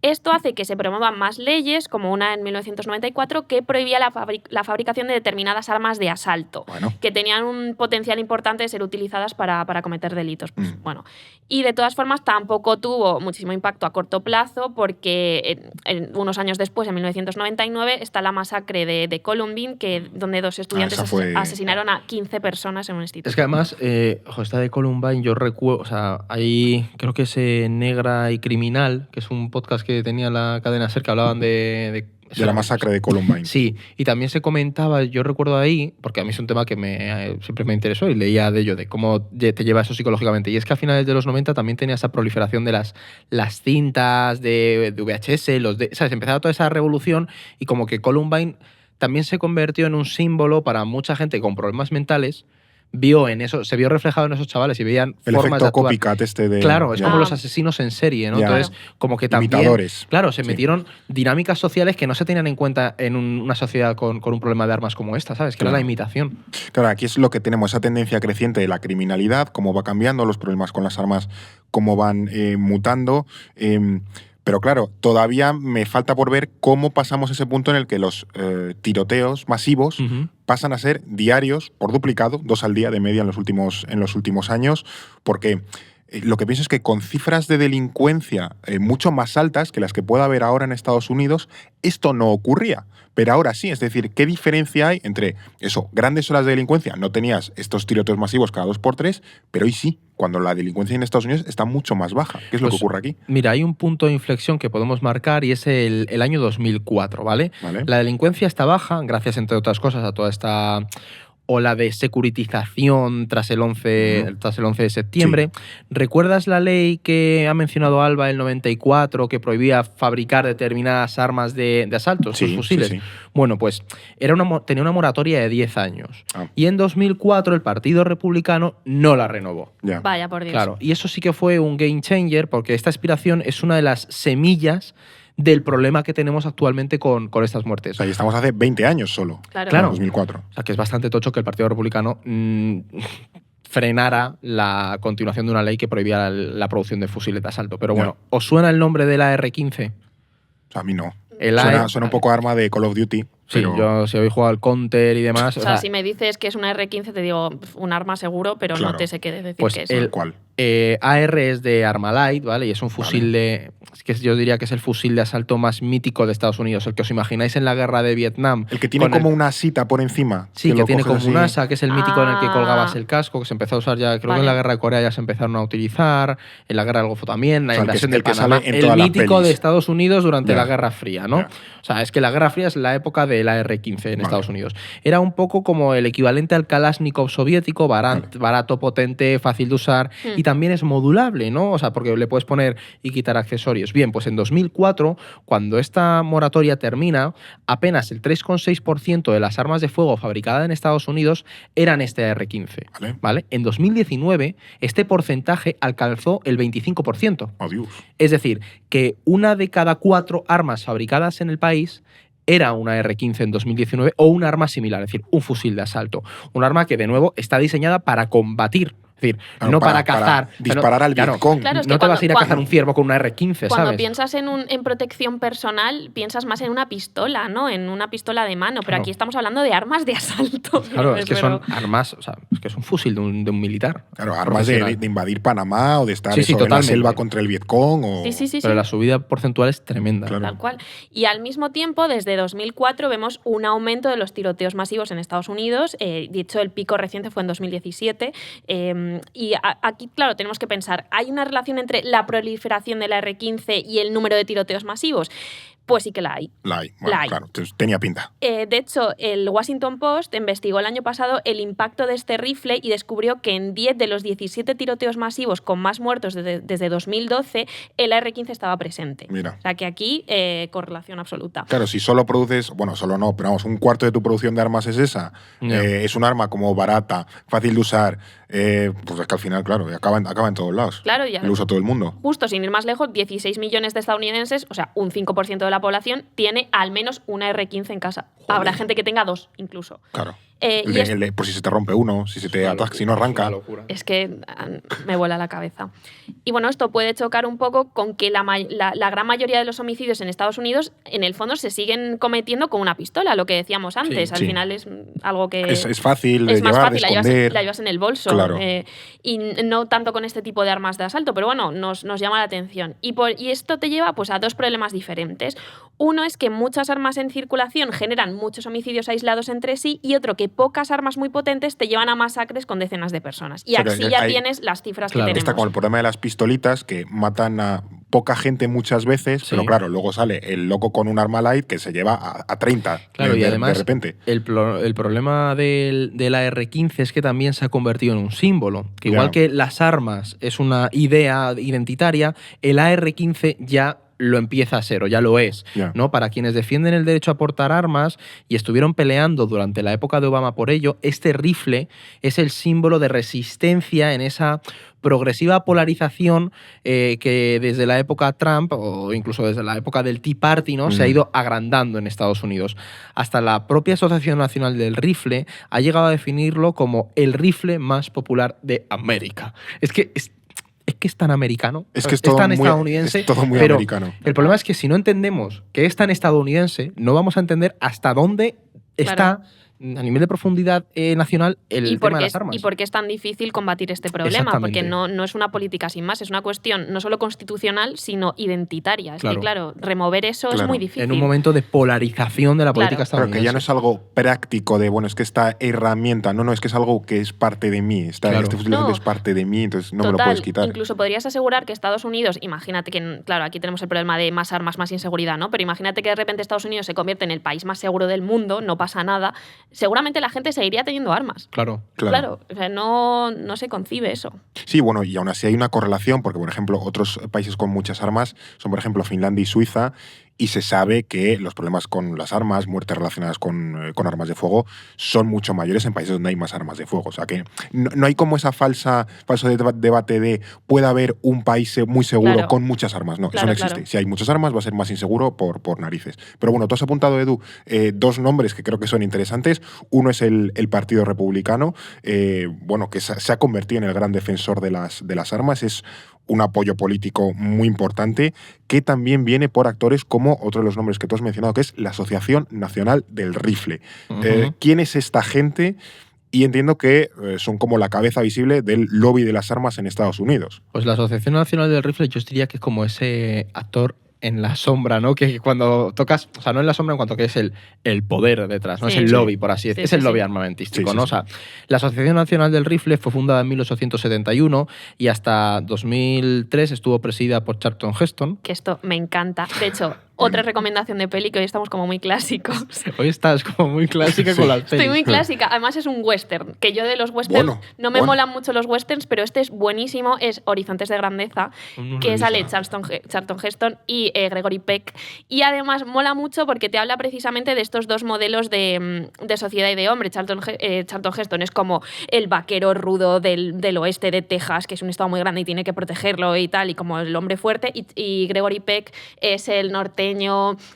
Esto hace que se promuevan más leyes, como una en 1994 que prohibía la fabricación de determinadas armas de asalto, que tenían un potencial importante de ser utilizadas para cometer delitos. Pues, y de todas formas tampoco tuvo muchísimo impacto a corto plazo, porque unos años después, en 1999, está la masacre de Columbine, donde 2 estudiantes asesinaron a 15 personas en un instituto. Es que además, esta de Columbine, yo recuerdo, o sea, ahí creo que es Negra y Criminal, que es un podcast que tenía la cadena SER, que hablaban de la masacre de Columbine. Sí, y también se comentaba, yo recuerdo ahí, porque a mí es un tema que siempre me interesó y leía de ello, de cómo te lleva eso psicológicamente. Y es que a finales de los 90 también tenía esa proliferación de las cintas de VHS, ¿sabes? Empezaba toda esa revolución y como que Columbine también se convirtió en un símbolo para mucha gente con problemas mentales. Se vio reflejado en esos chavales y veían el formas de actuar. Copycat de... Claro, es como los asesinos en serie, ¿no? Entonces, como que también... Imitadores. Claro, se metieron dinámicas sociales que no se tenían en cuenta en una sociedad con un problema de armas como esta, ¿sabes? Que era la imitación. Claro, aquí es lo que tenemos, esa tendencia creciente de la criminalidad, cómo va cambiando, los problemas con las armas, cómo van mutando... Pero claro, todavía me falta por ver cómo pasamos ese punto en el que los tiroteos masivos pasan a ser diarios, por duplicado, 2 al día de media en los últimos años, porque lo que pienso es que con cifras de delincuencia mucho más altas que las que pueda haber ahora en Estados Unidos, esto no ocurría. Pero ahora sí, es decir, ¿qué diferencia hay entre eso, grandes olas de delincuencia? No tenías estos tiroteos masivos cada 2 por 3, pero hoy sí, cuando la delincuencia en Estados Unidos está mucho más baja. ¿Qué es lo que ocurre aquí? Mira, hay un punto de inflexión que podemos marcar y es el año 2004, ¿vale? La delincuencia está baja, gracias, entre otras cosas, a toda esta ola de securitización tras el 11 de septiembre. Sí. ¿Recuerdas la ley que ha mencionado Alba, el 94, que prohibía fabricar determinadas armas de asalto, sus fusiles? Sí. Bueno, pues tenía una moratoria de 10 años. Y en 2004 el Partido Republicano no la renovó. Vaya, por Dios. Claro, y eso sí que fue un game changer, porque esta aspiración es una de las semillas del problema que tenemos actualmente con estas muertes. O sea, y estamos hace 20 años solo, claro. 2004. O sea, que es bastante tocho que el Partido Republicano frenara la continuación de una ley que prohibía la producción de fusiles de asalto. Pero bueno, ¿os suena el nombre de la AR-15? O sea, a mí no. Suena un poco arma de Call of Duty. Sí, yo si habéis jugado al Counter y demás... O sea, si me dices que es una R15 te digo un arma seguro, pero no te sé qué decir pues que es. ¿Cuál? AR es de Armalite, ¿vale? Y es un fusil es que yo diría que es el fusil de asalto más mítico de Estados Unidos, el que os imagináis en la guerra de Vietnam. El que tiene como una asita por encima. Sí, que tiene como un asa, que es el mítico en el que colgabas el casco, que se empezó a usar ya, creo que en la guerra de Corea ya se empezaron a utilizar, en la guerra del Golfo también, la invasión del Panamá, el mítico de Estados Unidos durante la Guerra Fría, ¿no? O sea, es que la Guerra Fría es la época de la R-15 en Estados Unidos. Era un poco como el equivalente al Kalashnikov soviético, barato, potente, fácil de usar, y también es modulable, ¿no? O sea, porque le puedes poner y quitar accesorios. Bien, pues en 2004, cuando esta moratoria termina, apenas el 3,6% de las armas de fuego fabricadas en Estados Unidos eran este AR-15. ¿Vale? En 2019, este porcentaje alcanzó el 25%. Adiós. Es decir, que 1 de cada 4 armas fabricadas en el país era una R-15 en 2019 o un arma similar, es decir, un fusil de asalto. Un arma que, de nuevo, está diseñada para combatir Es decir, Claro, no para cazar. disparar al Vietcong. Claro, es no que te vas a ir a cuando- cazar un ciervo con una R15, Cuando ¿sabes? piensas en protección personal, piensas más en una pistola, ¿no? En una pistola de mano. Pero Claro. aquí estamos hablando de armas de asalto. Claro, es que Pero- son armas, o sea, es que es un fusil de un militar. Claro, armas profesional. de invadir Panamá o de estar Sí, sí, eso, en la totalmente. selva contra el Vietcong. O... Sí. Pero la subida porcentual es tremenda. Claro. Tal cual. Y al mismo tiempo, desde 2004 vemos un aumento de los tiroteos masivos en Estados Unidos. De hecho, el pico reciente fue en 2017. Aquí, claro, tenemos que pensar, ¿hay una relación entre la proliferación de la R15 y el número de tiroteos masivos? Pues sí que la hay. La hay. Bueno, La hay. claro, entonces tenía pinta. De hecho, el Washington Post investigó el año pasado el impacto de este rifle y descubrió que en 10 de los 17 tiroteos masivos con más muertos desde 2012, el AR-15 estaba presente. Mira. O sea que aquí, correlación absoluta. Claro, si solo produces, bueno, solo no, pero vamos, un cuarto de tu producción de armas es esa, Ya. es un arma como barata, fácil de usar, pues es que al final, claro, acaba en todos lados. Claro, ya. Lo usa todo el mundo. Justo, sin ir más lejos, 16 millones de estadounidenses, o sea, un 5% de la población, tiene al menos una R-15 en casa. Joder. Habrá gente que tenga 2, incluso. Claro. Y Por si se te rompe uno, si se te Una atasca, locura, si no arranca. una locura. Es que me vuela la cabeza. Y bueno, esto puede chocar un poco con que la gran mayoría de los homicidios en Estados Unidos, en el fondo, se siguen cometiendo con una pistola, lo que decíamos antes. Al sí. final es algo que... Es fácil de es más llevar, fácil, de esconder. la llevas en el bolso. Claro. Y no tanto con este tipo de armas de asalto, pero bueno, nos llama la atención. Y esto te lleva pues, a dos problemas diferentes. Uno es que muchas armas en circulación generan muchos homicidios aislados entre sí, y otro que pocas armas muy potentes te llevan a masacres con decenas de personas. Y O sea, que así ya hay- tienes las cifras Claro. que tenemos. Está como el problema de las pistolitas, que matan a poca gente muchas veces, Sí. pero claro, luego sale el loco con un arma light que se lleva a 30 Claro, y además, de repente. el problema de la R15 es que también se ha convertido en un símbolo. Que igual Ya. que las armas es una idea identitaria, el AR-15 ya lo empieza a ser, o ya lo es, Ya. ¿no? Para quienes defienden el derecho a portar armas y estuvieron peleando durante la época de Obama por ello, este rifle es el símbolo de resistencia en esa progresiva polarización que desde la época Trump o incluso desde la época del Tea Party, ¿no? Se ha ido agrandando en Estados Unidos. Hasta la propia Asociación Nacional del Rifle ha llegado a definirlo como el rifle más popular de América. Es que es tan americano, Es que es todo tan muy- estadounidense, es todo muy pero americano. el problema es que si no entendemos que es tan estadounidense, no vamos a entender hasta dónde está a nivel de profundidad nacional el tema de las armas. Y por qué es tan difícil combatir este problema, Exactamente. porque no es una política sin más, es una cuestión no solo constitucional, sino identitaria. Es Claro. que, claro, remover eso es Claro. muy difícil. En un momento de polarización de la política Pero estadounidense. que ya no es algo práctico de, bueno, es que esta herramienta, no, es que es algo que es parte de mí. Claro. Este fusil No. es parte de mí, entonces no me lo Total, puedes quitar. incluso podrías asegurar que Estados Unidos, imagínate que, claro, aquí tenemos el problema de más armas, más inseguridad, ¿no? Pero imagínate que de repente Estados Unidos se convierte en el país más seguro del mundo, no pasa nada, seguramente la gente seguiría teniendo armas. Claro. Claro. O sea, no se concibe eso. Sí, bueno, y aún así hay una correlación, porque, por ejemplo, otros países con muchas armas son, por ejemplo, Finlandia y Suiza, y se sabe que los problemas con las armas, muertes relacionadas con armas de fuego, son mucho mayores en países donde hay más armas de fuego. O sea que no hay como esa falso debate de puede haber un país muy seguro Claro. con muchas armas. No, Claro, eso no existe. claro. Si hay muchas armas va a ser más inseguro por narices. Pero bueno, tú has apuntado, Edu, dos nombres que creo que son interesantes. Uno es el Partido Republicano, bueno, que se ha convertido en el gran defensor de las armas. Es un apoyo político muy importante, que también viene por actores como otro de los nombres que tú has mencionado, que es la Asociación Nacional del Rifle. Ujú. ¿Quién es esta gente? Y entiendo que son como la cabeza visible del lobby de las armas en Estados Unidos. Pues la Asociación Nacional del Rifle yo diría que es como ese actor en la sombra, ¿no? Que cuando tocas, o sea, no en la sombra en cuanto que es el poder detrás, ¿no? Sí, es el sí. lobby, por así decirlo. Sí, Es sí, el lobby sí. armamentístico, Sí, sí, ¿no? sí. O sea, la Asociación Nacional del Rifle fue fundada en 1871 y hasta 2003 estuvo presidida por Charlton Heston. Que esto me encanta. De hecho, otra recomendación de peli, que hoy estamos como muy clásicos. Hoy estás como muy clásica Sí. con las Estoy pelis. muy clásica. Además es un western, que yo de los westerns Bueno, no me bueno. molan mucho los westerns, pero este es buenísimo, es Horizontes de Grandeza, No lo que he sale visto. Charlton Heston y Gregory Peck. Y además mola mucho porque te habla precisamente de estos dos modelos de sociedad y de hombre. Charlton Heston es como el vaquero rudo del oeste de Texas, que es un estado muy grande y tiene que protegerlo y tal, y como el hombre fuerte. Y Gregory Peck es el norteño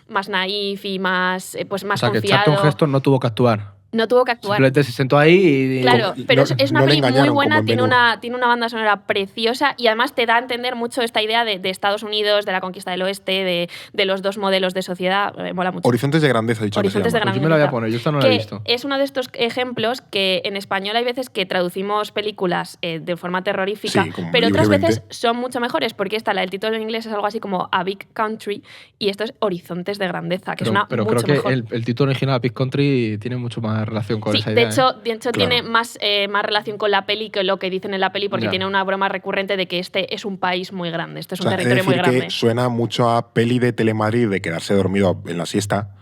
más naif y más, pues más O sea, que confiado. Charlton Heston no tuvo que actuar. No tuvo que actuar. Simplemente se sentó ahí y... Claro, pero no- es una no le peli muy engañaron buena, como en tiene Ben-Hur. tiene una banda sonora preciosa y además te da a entender mucho esta idea de Estados Unidos, de la conquista del oeste, de los dos modelos de sociedad. Mola mucho. Horizontes de grandeza, ha dicho que se Horizontes de llama. Pues yo me la voy a poner, yo esta no la he Que visto. es uno de estos ejemplos que en español hay veces que traducimos películas de forma terrorífica, Sí, como pero otras libremente. veces son mucho mejores, porque el título en inglés es algo así como A Big Country y esto es Horizontes de grandeza, que suena pero mucho creo mejor. que el título original, Big Country, tiene mucho más relación con Sí, esa de idea. hecho, Claro. tiene más relación con la peli que lo que dicen en la peli, porque Ya. tiene una broma recurrente de que este es un país muy grande, este es O un sea, he de territorio muy decir grande. que suena mucho a peli de Telemadrid de quedarse dormido en la siesta,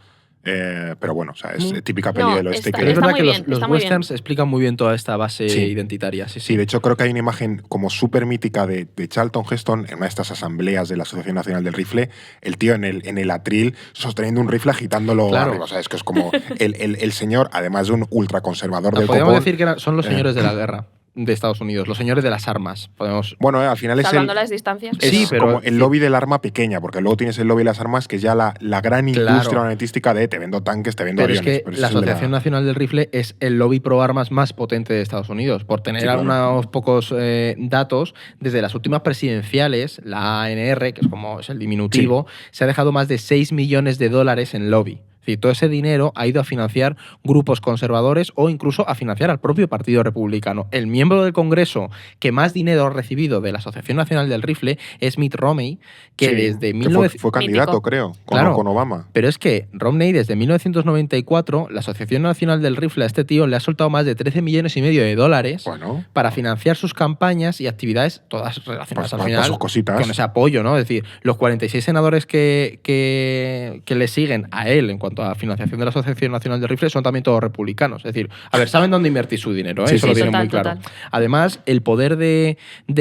pero bueno, o sea, es típica peli No, del oeste está- Pero es que... verdad muy que bien, los está muy bien. westerns explican muy bien toda esta base Sí. identitaria. Sí, Sí, de hecho creo que hay una imagen como súper mítica de Charlton Heston en una de estas asambleas de la Asociación Nacional del Rifle, el tío en el atril sosteniendo un rifle agitándolo Claro. arriba. O sea, es que es como el señor, además de un ultraconservador del Podríamos copón. decir que son los señores de la guerra de Estados Unidos, los señores de las armas. Podemos... Bueno, al final es Salvando las distancias. es Sí, pero- como el lobby del arma pequeña, porque luego tienes el lobby de las armas, que es ya la gran Claro. industria armamentística de te vendo tanques, te vendo Pero es aviones. que ese la es el de Asociación Nacional del Rifle es el lobby pro armas más potente de Estados Unidos. Por tener Sí, claro. unos pocos datos, desde las últimas presidenciales, la ANR, que es como es el diminutivo, se ha dejado más de 6 millones de dólares en lobby. Es decir, todo ese dinero ha ido a financiar grupos conservadores o incluso a financiar al propio Partido Republicano. El miembro del Congreso que más dinero ha recibido de la Asociación Nacional del Rifle es Mitt Romney, que Sí, desde que 1900... fue candidato, Mítico. creo, Claro. con Obama. Pero es que Romney, desde 1994, la Asociación Nacional del Rifle a este tío le ha soltado más de 13 millones y medio de dólares Bueno, para financiar sus campañas y actividades, todas relacionadas Pues, al para final sus cositas. con ese apoyo, ¿no? Es decir, los 46 senadores que le siguen a él en cuanto a financiación de la Asociación Nacional del Rifle son también todos republicanos. Es decir, a ver, saben dónde invertir su dinero, ¿eh? Sí, Eso sí, lo sí. tienen muy Total, claro. Además, el poder de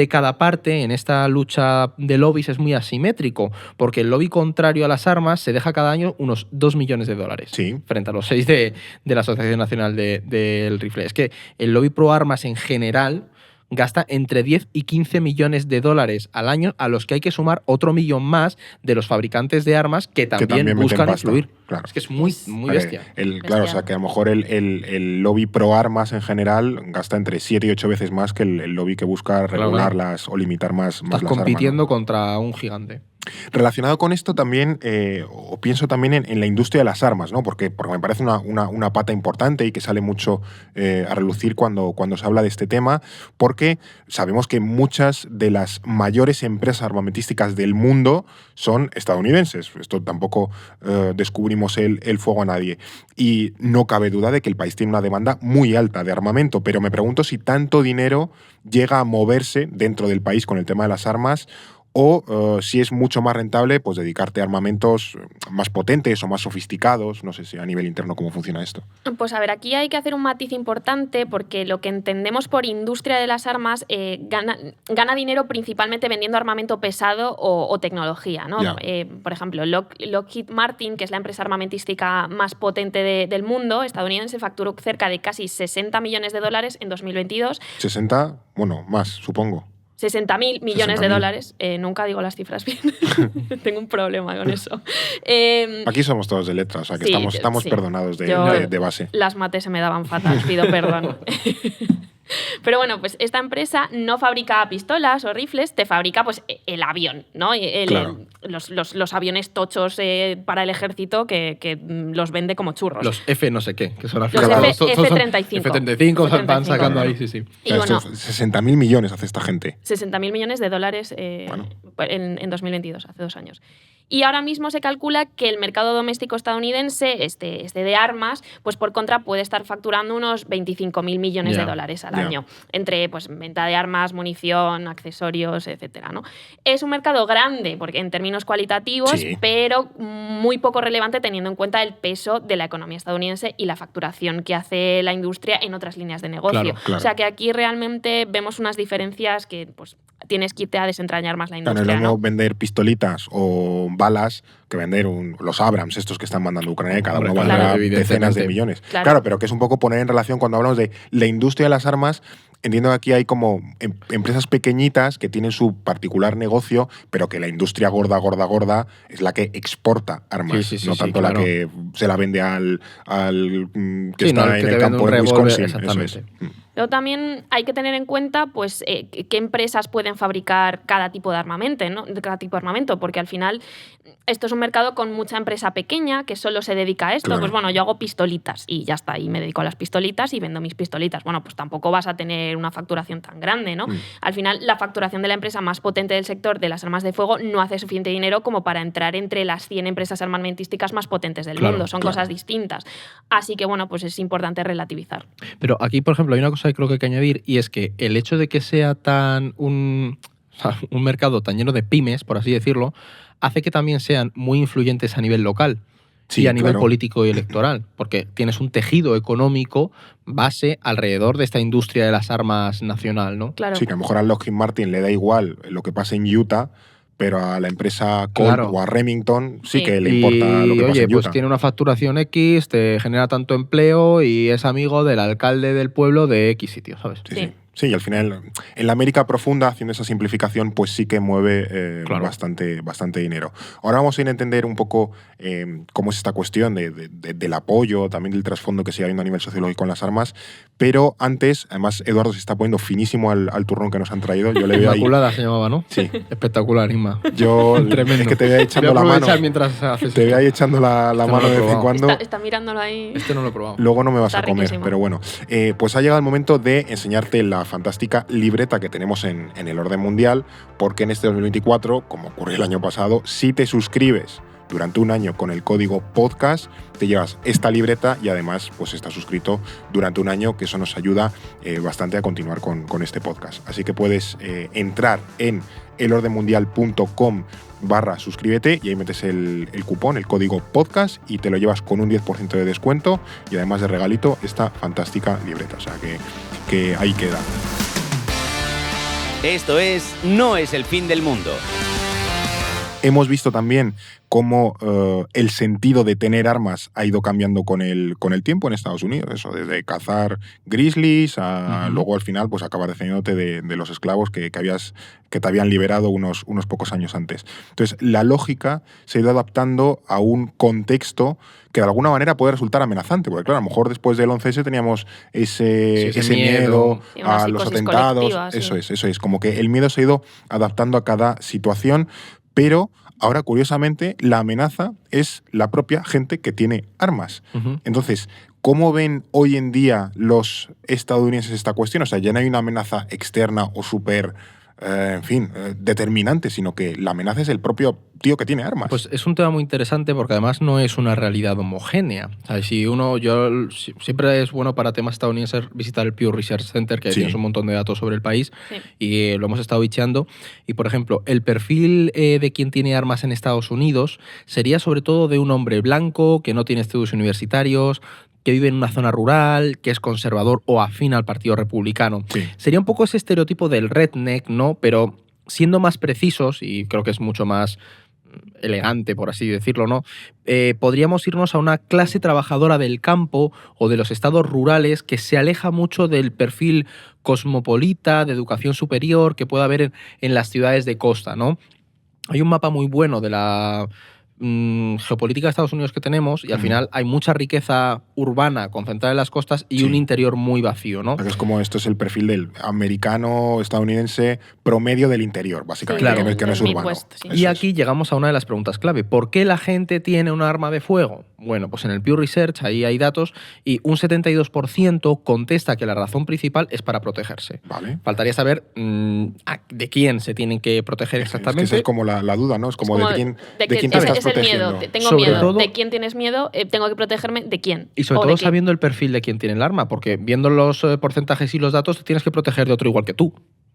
cada parte en esta lucha de lobbies es muy asimétrico, porque el lobby contrario a las armas se deja cada año unos 2 millones de dólares Sí. frente a los 6 de la Asociación Nacional del Rifle. Es que el lobby pro armas en general gasta entre 10 y 15 millones de dólares al año, a los que hay que sumar otro millón más de los fabricantes de armas que también, también meten buscan pasta, influir. claro. Es que es muy bestia. Claro, o sea, que a lo mejor el lobby pro armas en general gasta entre 7 y 8 veces más que el lobby que busca regularlas o limitar más Estás las compitiendo armas, ¿no? contra un gigante. Relacionado con esto también, o pienso también en la industria de las armas, ¿no? Porque me parece una pata importante y que sale mucho a relucir cuando se habla de este tema, porque sabemos que muchas de las mayores empresas armamentísticas del mundo son estadounidenses. Esto tampoco descubrimos el fuego a nadie. Y no cabe duda de que el país tiene una demanda muy alta de armamento, pero me pregunto si tanto dinero llega a moverse dentro del país con el tema de las armas, o si es mucho más rentable pues dedicarte a armamentos más potentes o más sofisticados. No sé si a nivel interno cómo funciona esto. Pues a ver, aquí hay que hacer un matiz importante porque lo que entendemos por industria de las armas gana dinero principalmente vendiendo armamento pesado o tecnología, ¿no? Ya. Por ejemplo, Lockheed Martin, que es la empresa armamentística más potente del mundo, estadounidense, facturó cerca de casi 60 millones de dólares en 2022. 60, bueno, más, supongo. 60.000 millones de 60.000. dólares. Nunca digo las cifras bien. Tengo un problema con eso. Aquí somos todos de letras, o sea que Sí, estamos sí. perdonados Yo- de base. Las mates se me daban fatal, pido perdón. Pero bueno, pues esta empresa no fabrica pistolas o rifles, te fabrica pues el avión, ¿no? Claro. Los aviones tochos para el ejército que los vende como churros. Los F no sé qué, que son al Los final F- todos son F-35. F-35 van sacando Claro. ahí, sí, sí. Y O sea, bueno, esto 60.000 millones hace esta gente. 60.000 millones de dólares Bueno. en 2022, hace 2 años. Y ahora mismo se calcula que el mercado doméstico estadounidense, este de armas, pues por contra puede estar facturando unos 25.000 millones Ya, de dólares al ya. año, entre pues, venta de armas, munición, accesorios, etcétera, ¿no? Es un mercado grande porque en términos cualitativos, Sí. pero muy poco relevante teniendo en cuenta el peso de la economía estadounidense y la facturación que hace la industria en otras líneas de negocio. Claro, claro. O sea que aquí realmente vemos unas diferencias que pues, tienes que irte a desentrañar más la Claro, no es industria, lo mismo ¿no? vender pistolitas o balas que vender los Abrams, estos que están mandando a Ucrania, y cada uno Hombre, valdrá claro, decenas de evidentemente. millones. Claro. Claro, pero que es un poco poner en relación cuando hablamos de la industria de las armas, entiendo que aquí hay como empresas pequeñitas que tienen su particular negocio, pero que la industria gorda es la que exporta armas, Sí, no tanto claro. la que se la vende al que Sí, no, está el que en te el vende campo un en revólver, Wisconsin. exactamente. Eso es. Luego también hay que tener en cuenta pues, qué empresas pueden fabricar cada tipo de armamento, ¿no? De cada tipo de armamento, porque al final esto es un mercado con mucha empresa pequeña que solo se dedica a esto. Claro. Pues bueno, yo hago pistolitas y ya está, y me dedico a las pistolitas y vendo mis pistolitas. Bueno, pues tampoco vas a tener una facturación tan grande, ¿no? Al final, la facturación de la empresa más potente del sector de las armas de fuego no hace suficiente dinero como para entrar entre las 100 empresas armamentísticas más potentes del mundo. Son cosas distintas. Así que, bueno, pues es importante relativizar. Pero aquí, por ejemplo, hay una cosa que creo que hay que añadir y es que el hecho de que sea tan un mercado tan lleno de pymes, por así decirlo, hace que también sean muy influyentes a nivel local. Sí, y a nivel claro. político y electoral, porque tienes un tejido económico base alrededor de esta industria de las armas nacional, ¿no? Claro. Sí, que a lo mejor a Lockheed Martin le da igual lo que pase en Utah, pero a la empresa Colt Claro. o a Remington sí Sí. que le importa lo que pasa oye, en pues Utah. tiene una facturación X, te genera tanto empleo y es amigo del alcalde del pueblo de X sitio, ¿sabes? Sí. Sí, y al final, en la América profunda, haciendo esa simplificación, pues sí que mueve Claro. bastante dinero. Ahora vamos a ir a entender un poco cómo es esta cuestión del apoyo, también del trasfondo que sigue habiendo a nivel sociológico en las armas, pero antes, además, Eduardo se está poniendo finísimo al turrón que nos han traído. Yo le veo ahí... Inmaculada se llamaba, ¿no? Sí. Espectacular, Inma. Yo Tremendo. es que te voy a ir echando Voy a la mano. aprovechar mientras haces Te voy a ir esto. echando la Este no mano lo he de vez en probado. cuando. Está mirándolo ahí. Este no lo he probado. Luego no me vas Está a comer, riquísimo. pero bueno. Pues ha llegado el momento de enseñarte la fantástica libreta que tenemos en el orden mundial, porque en este 2024, como ocurrió el año pasado, si te suscribes durante un año con el código podcast, te llevas esta libreta y además pues estás suscrito durante un año, que eso nos ayuda bastante a continuar con este podcast. Así que puedes entrar en elordenmundial.com/suscríbete y ahí metes el cupón, el código podcast, y te lo llevas con un 10% de descuento y además de regalito esta fantástica libreta. O sea que ahí queda. Esto es No es el fin del mundo. Hemos visto también cómo el sentido de tener armas ha ido cambiando con el tiempo en Estados Unidos. Eso, desde cazar grizzlies a luego al final pues acabar defendiéndote de los esclavos que te habían liberado unos pocos años antes. Entonces, la lógica se ha ido adaptando a un contexto que de alguna manera puede resultar amenazante, porque claro, a lo mejor después del 11S teníamos ese miedo Sí, una a los psicosis atentados. colectiva, sí. Eso es, como que el miedo se ha ido adaptando a cada situación, pero ahora, curiosamente, la amenaza es la propia gente que tiene armas. Entonces, ¿cómo ven hoy en día los estadounidenses esta cuestión? O sea, ya no hay una amenaza externa o súper, determinante, sino que la amenaza es el propio tío que tiene armas. Pues es un tema muy interesante porque además no es una realidad homogénea. O sea, siempre es bueno para temas estadounidenses visitar el Pew Research Center, que tienes un montón de datos sobre el país, y lo hemos estado bicheando. Y, por ejemplo, el perfil de quien tiene armas en Estados Unidos sería sobre todo de un hombre blanco, que no tiene estudios universitarios, que vive en una zona rural, que es conservador o afín al Partido Republicano. Sí. Sería un poco ese estereotipo del redneck, ¿no? Pero siendo más precisos, y creo que es mucho más elegante, por así decirlo, ¿no? Podríamos irnos a una clase trabajadora del campo o de los estados rurales que se aleja mucho del perfil cosmopolita, de educación superior que puede haber en las ciudades de costa, ¿no? Hay un mapa muy bueno de la geopolítica de Estados Unidos que tenemos y al final hay mucha riqueza urbana concentrada en las costas y un interior muy vacío, ¿no? Es como esto es el perfil del americano estadounidense promedio del interior, básicamente, Claro. que no es urbano. Midwest, sí. Y aquí llegamos a una de las preguntas clave. ¿Por qué la gente tiene un arma de fuego? Bueno, pues en el Pew Research ahí hay datos y un 72% contesta que la razón principal es para protegerse. Vale. Faltaría saber de quién se tienen que proteger exactamente. Es que esa es como la duda, ¿no? Es como de quién te estás es el protegiendo. miedo. Tengo Sobre miedo. todo- ¿De quién tienes miedo? Tengo que protegerme. ¿De quién? Y sobre ¿O de todo qué? sabiendo el perfil de quien tiene el arma, porque viendo los porcentajes y los datos te tienes que proteger de otro igual que tú,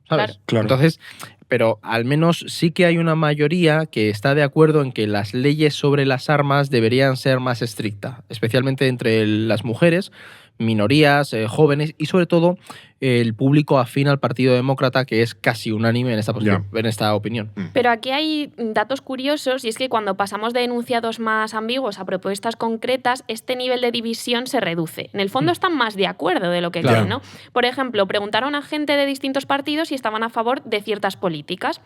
¿sabes? Claro. Entonces, pero al menos sí que hay una mayoría que está de acuerdo en que las leyes sobre las armas deberían ser más estrictas, especialmente entre las mujeres, minorías, jóvenes y sobre todo el público afín al Partido Demócrata, que es casi unánime en esta posición, en esta opinión. Pero aquí hay datos curiosos y es que cuando pasamos de enunciados más ambiguos a propuestas concretas, este nivel de división se reduce. En el fondo están más de acuerdo de lo que creen, ¿no? Por ejemplo, preguntaron a gente de distintos partidos si estaban a favor de ciertas políticas.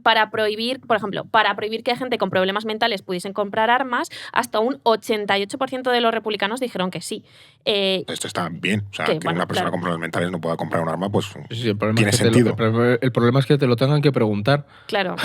Para prohibir, por ejemplo, para prohibir que gente con problemas mentales pudiesen comprar armas, hasta un 88% de los republicanos dijeron que sí. Esto está bien. O sea, que una persona con problemas mentales no pueda comprar un arma, pues sí, el tiene sentido. El problema es que te lo tengan que preguntar. Claro.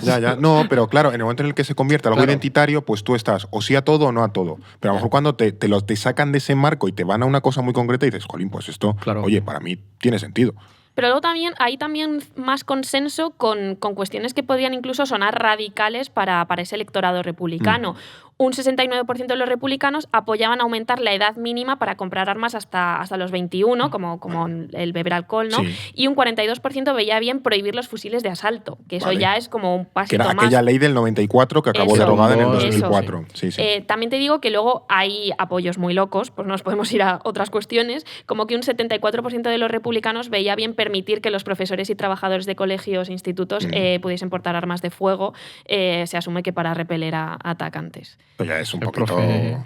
Ya. No, pero claro, en el momento en el que se convierte algo identitario, pues tú estás o sí a todo o no a todo. Pero a lo mejor cuando te sacan de ese marco y te van a una cosa muy concreta y dices, jolín, pues esto, oye, para mí tiene sentido. Pero luego hay también más consenso con cuestiones que podrían incluso sonar radicales para ese electorado republicano. Un 69% de los republicanos apoyaban aumentar la edad mínima para comprar armas hasta los 21, como el beber alcohol, ¿no? Sí. Y un 42% veía bien prohibir los fusiles de asalto, que eso ya es como un pasito más. Que era más. aquella ley del 94 que acabó derogada en el 2004. Sí. Sí. También te digo que luego hay apoyos muy locos, pues nos podemos ir a otras cuestiones, como que un 74% de los republicanos veía bien permitir que los profesores y trabajadores de colegios e institutos pudiesen portar armas de fuego, se asume que para repeler a atacantes. Pues ya es un poquito...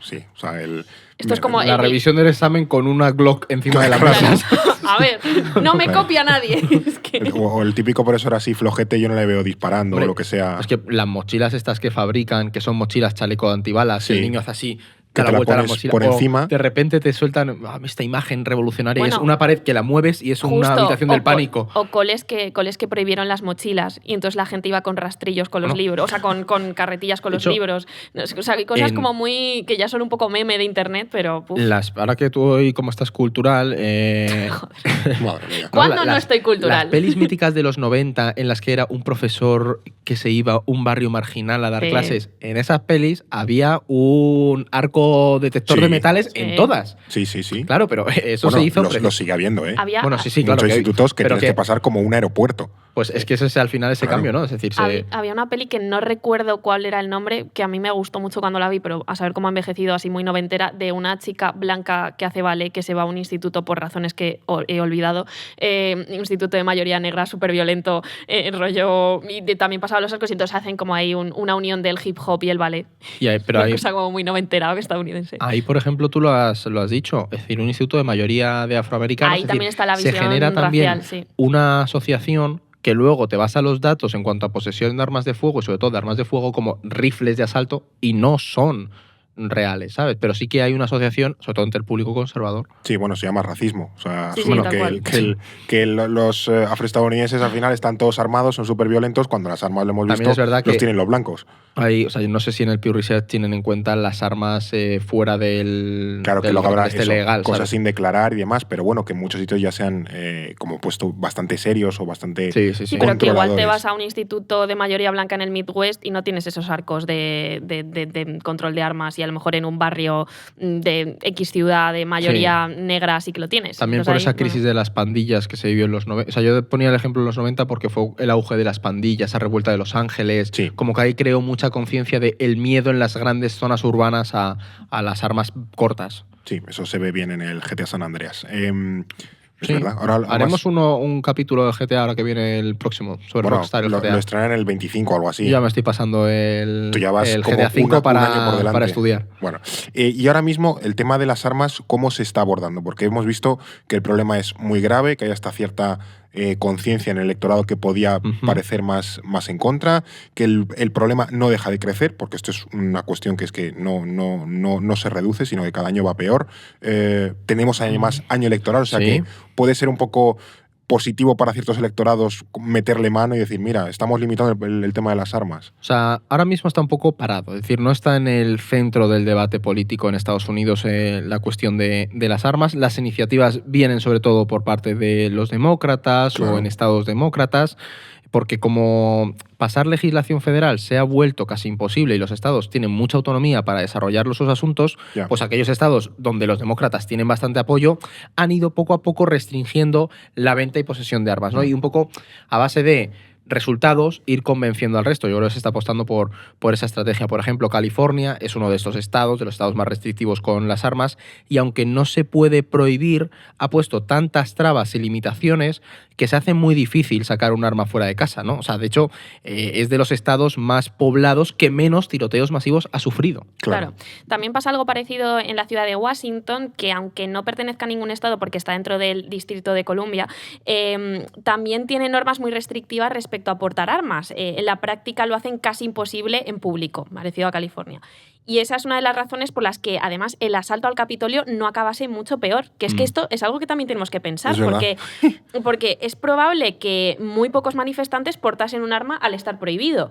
Sí, o sea, Esto es como la revisión del examen con una Glock encima de la mesa. A ver, no me copia nadie. Es que... O el típico profesor así flojete, yo no le veo disparando o lo que sea. Es que las mochilas estas que fabrican, que son mochilas chaleco de antibalas, el niño hace así... Que te la vuelta pones a la mochila, por encima. De repente te sueltan esta imagen revolucionaria. Bueno, es una pared que la mueves y es una habitación del pánico. O coles que prohibieron las mochilas y entonces la gente iba con rastrillos con los libros, o sea, con carretillas con los libros. O sea, hay cosas como muy... que ya son un poco meme de internet, pero... Ahora que tú hoy, como estás cultural... Madre mía. ¿Cuándo no estoy cultural? Las pelis míticas de los 90 en las que era un profesor que se iba a un barrio marginal a dar clases, en esas pelis había un arco detector de metales en todas. Sí. Claro, pero eso se hizo... Lo sigue habiendo, ¿eh? Bueno, sí, claro. Muchos institutos que tienes que pasar como un aeropuerto. Pues es que ese es al final ese cambio, ¿no? Es decir, había una peli que no recuerdo cuál era el nombre, que a mí me gustó mucho cuando la vi, pero a saber cómo ha envejecido así muy noventera, de una chica blanca que hace ballet, que se va a un instituto por razones que he olvidado, un instituto de mayoría negra, súper violento, rollo... Y también pasaba los arcos y entonces hacen como ahí una unión del hip hop y el ballet. Una cosa como muy noventera o estadounidense. Ahí, por ejemplo, tú lo has dicho, es decir, un instituto de mayoría de afroamericanos. Ahí también está la visión se genera también racial, una asociación que luego te vas a los datos en cuanto a posesión de armas de fuego, y sobre todo de armas de fuego como rifles de asalto, y no son reales, ¿sabes? Pero sí que hay una asociación, sobre todo entre el público conservador. Sí, bueno, se llama racismo. O sea, que los afroestadounidenses al final están todos armados, son súper violentos, cuando las armas lo hemos visto, los tienen los blancos. O sea, yo no sé si en el Pew Research tienen en cuenta las armas fuera del... Claro, que luego habrá legal, cosas ¿sabes? sin declarar y demás, pero bueno, que en muchos sitios ya se han como puesto bastante serios o bastante Sí, pero que igual te vas a un instituto de mayoría blanca en el Midwest y no tienes esos arcos de control de armas, y a lo mejor en un barrio de X ciudad de mayoría negra sí que lo tienes. También entonces, por esa crisis de las pandillas que se vivió en los 90. O sea, yo ponía el ejemplo en los 90 porque fue el auge de las pandillas, esa revuelta de Los Ángeles. Sí. Como que ahí creó mucha conciencia del miedo en las grandes zonas urbanas a las armas cortas. Sí, eso se ve bien en el GTA San Andreas. Sí. ¿Verdad? Ahora, haremos un capítulo de GTA ahora que viene el próximo, sobre Rockstar y el GTA. Lo estrenan en el 25 o algo así. Yo ya me estoy pasando el GTA 5 para estudiar. Bueno, y ahora mismo el tema de las armas, ¿cómo se está abordando? Porque hemos visto que el problema es muy grave, que hay hasta cierta conciencia en el electorado que podía parecer más en contra, que el problema no deja de crecer, porque esto es una cuestión que es que no se reduce, sino que cada año va peor. Tenemos además año electoral, o sea que puede ser un poco positivo para ciertos electorados meterle mano y decir, mira, estamos limitando el tema de las armas. O sea, ahora mismo está un poco parado, es decir, no está en el centro del debate político en Estados Unidos la cuestión de las armas. Las iniciativas vienen sobre todo por parte de los demócratas o en estados demócratas, porque como pasar legislación federal se ha vuelto casi imposible y los estados tienen mucha autonomía para desarrollar esos asuntos, pues aquellos estados donde los demócratas tienen bastante apoyo han ido poco a poco restringiendo la venta y posesión de armas, ¿no? Y un poco a base de resultados, ir convenciendo al resto. Yo creo que se está apostando por esa estrategia. Por ejemplo, California es uno de estos estados, de los estados más restrictivos con las armas, y aunque no se puede prohibir, ha puesto tantas trabas y limitaciones que se hace muy difícil sacar un arma fuera de casa, ¿no? O sea, de hecho, es de los estados más poblados que menos tiroteos masivos ha sufrido. Claro. También pasa algo parecido en la ciudad de Washington, que aunque no pertenezca a ningún estado porque está dentro del Distrito de Columbia, también tiene normas muy restrictivas respecto a portar armas. En la práctica lo hacen casi imposible en público, parecido a California. Y esa es una de las razones por las que, además, el asalto al Capitolio no acabase mucho peor. Que es que esto es algo que también tenemos que pensar, porque es probable que muy pocos manifestantes portasen un arma al estar prohibido.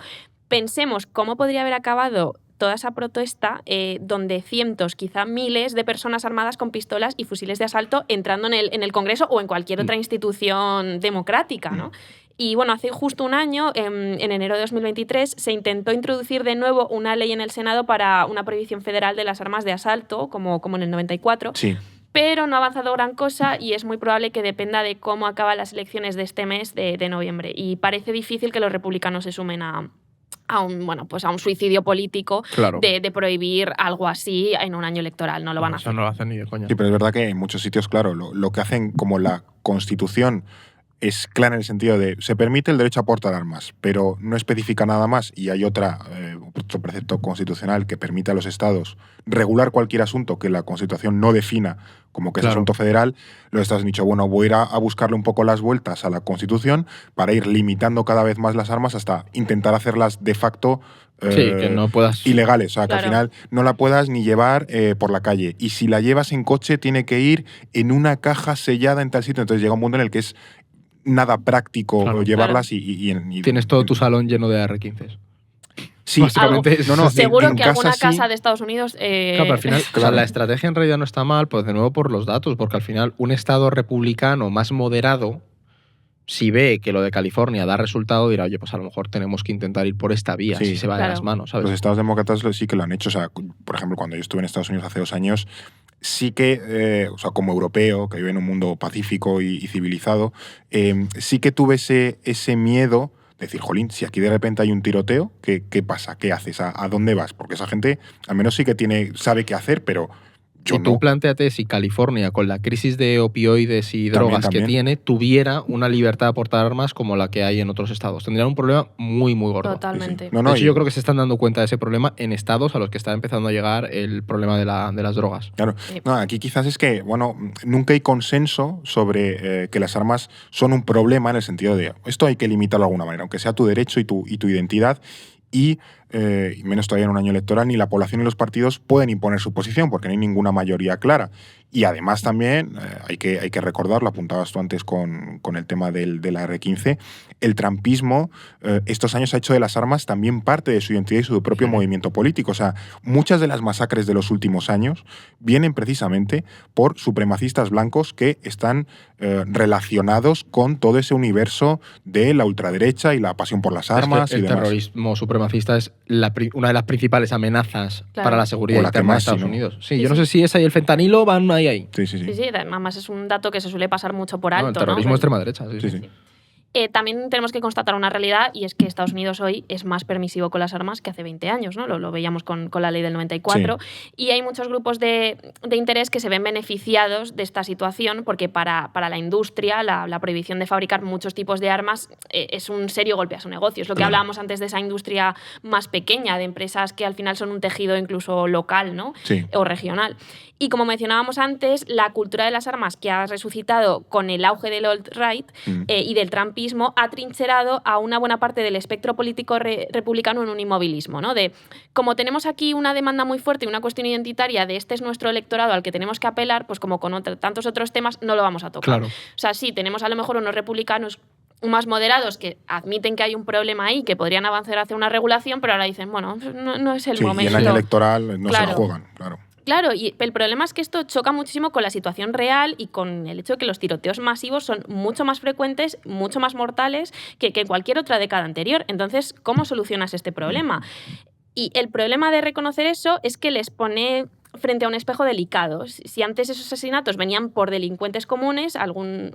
Pensemos cómo podría haber acabado toda esa protesta donde cientos, quizá miles de personas armadas con pistolas y fusiles de asalto entrando en el Congreso o en cualquier otra institución democrática, ¿no? Y bueno, hace justo un año, en enero de 2023, se intentó introducir de nuevo una ley en el Senado para una prohibición federal de las armas de asalto, como en el 94. Sí. Pero no ha avanzado gran cosa y es muy probable que dependa de cómo acaban las elecciones de este mes de noviembre. Y parece difícil que los republicanos se sumen a un suicidio político, claro, de prohibir algo así en un año electoral. No lo van a hacer. Eso no lo hacen ni de coña. Sí, pero es verdad que en muchos sitios, claro, lo que hacen como la Constitución es clara en el sentido de se permite el derecho a portar armas, pero no especifica nada más, y hay otro precepto constitucional que permite a los estados regular cualquier asunto que la Constitución no defina como que es asunto federal. Los estados han dicho, bueno, voy a ir a buscarle un poco las vueltas a la Constitución para ir limitando cada vez más las armas hasta intentar hacerlas de facto que no puedas... ilegales, o sea, que Claro. al final no la puedas ni llevar por la calle. Y si la llevas en coche, tiene que ir en una caja sellada en tal sitio. Entonces llega un mundo en el que es nada práctico llevarlas y tienes todo tu salón lleno de AR-15. Sí, básicamente Seguro en que casa alguna sí. casa de Estados Unidos... Claro, pero al final, o sea, la estrategia en realidad no está mal, pues de nuevo por los datos, porque al final un estado republicano más moderado, si ve que lo de California da resultado, dirá, oye, pues a lo mejor tenemos que intentar ir por esta vía, Sí, si se va de las manos, ¿sabes? Los estados demócratas sí que lo han hecho. O sea, por ejemplo, cuando yo estuve en Estados Unidos hace 2 años, sí que, o sea, como europeo, que vive en un mundo pacífico y civilizado, sí que tuve ese miedo de decir, jolín, si aquí de repente hay un tiroteo, ¿qué pasa? ¿Qué haces? ¿A dónde vas? Porque esa gente al menos sí que sabe qué hacer, pero yo Y tú no. plantéate si California, con la crisis de opioides y drogas que tiene, tuviera una libertad de portar armas como la que hay en otros estados. Tendrían un problema muy, muy gordo. Totalmente. Sí, sí. De hecho, yo creo que se están dando cuenta de ese problema en estados a los que está empezando a llegar el problema de las drogas. Claro. Sí. No, aquí quizás es que, bueno, nunca hay consenso sobre que las armas son un problema en el sentido de esto hay que limitarlo de alguna manera, aunque sea tu derecho y tu identidad. Y menos todavía en un año electoral, ni la población ni los partidos pueden imponer su posición porque no hay ninguna mayoría clara. Y además también, hay que recordar, lo apuntabas tú antes con el tema del AR-15, el trumpismo estos años ha hecho de las armas también parte de su identidad y su propio movimiento político. O sea, muchas de las masacres de los últimos años vienen precisamente por supremacistas blancos que están relacionados con todo ese universo de la ultraderecha y la pasión por las armas el y demás. terrorismo supremacista es una de las principales amenazas Claro. para la seguridad O la que interna de más, Estados si no. Unidos. Sí, Sí, yo no sí. sé si esa y el fentanilo van ahí. Sí, sí, sí. Sí, sí, además es un dato que se suele pasar mucho por No, alto. el terrorismo ¿no? de extrema derecha. Sí, Sí, sí. sí. También tenemos que constatar una realidad y es que Estados Unidos hoy es más permisivo con las armas que hace 20 años, ¿no? Lo veíamos con la ley del 94 y hay muchos grupos de interés que se ven beneficiados de esta situación porque para la industria la prohibición de fabricar muchos tipos de armas es un serio golpe a su negocio. Es lo que Claro. hablábamos antes de esa industria más pequeña, de empresas que al final son un tejido incluso local, ¿no? Sí. O regional. Y como mencionábamos antes, la cultura de las armas que ha resucitado con el auge del alt-right y del trumpismo ha trincherado a una buena parte del espectro político republicano en un inmovilismo, ¿no? De como tenemos aquí una demanda muy fuerte y una cuestión identitaria de este es nuestro electorado al que tenemos que apelar, pues como con tantos otros temas no lo vamos a tocar. Claro. O sea, sí, tenemos a lo mejor unos republicanos más moderados que admiten que hay un problema ahí, que podrían avanzar hacia una regulación, pero ahora dicen, bueno, no es el Sí, y momento. en año electoral no se Claro. la juegan, claro. Claro, y el problema es que esto choca muchísimo con la situación real y con el hecho de que los tiroteos masivos son mucho más frecuentes, mucho más mortales que cualquier otra década anterior. Entonces, ¿cómo solucionas este problema? Y el problema de reconocer eso es que les pone frente a un espejo delicado. Si antes esos asesinatos venían por delincuentes comunes, algún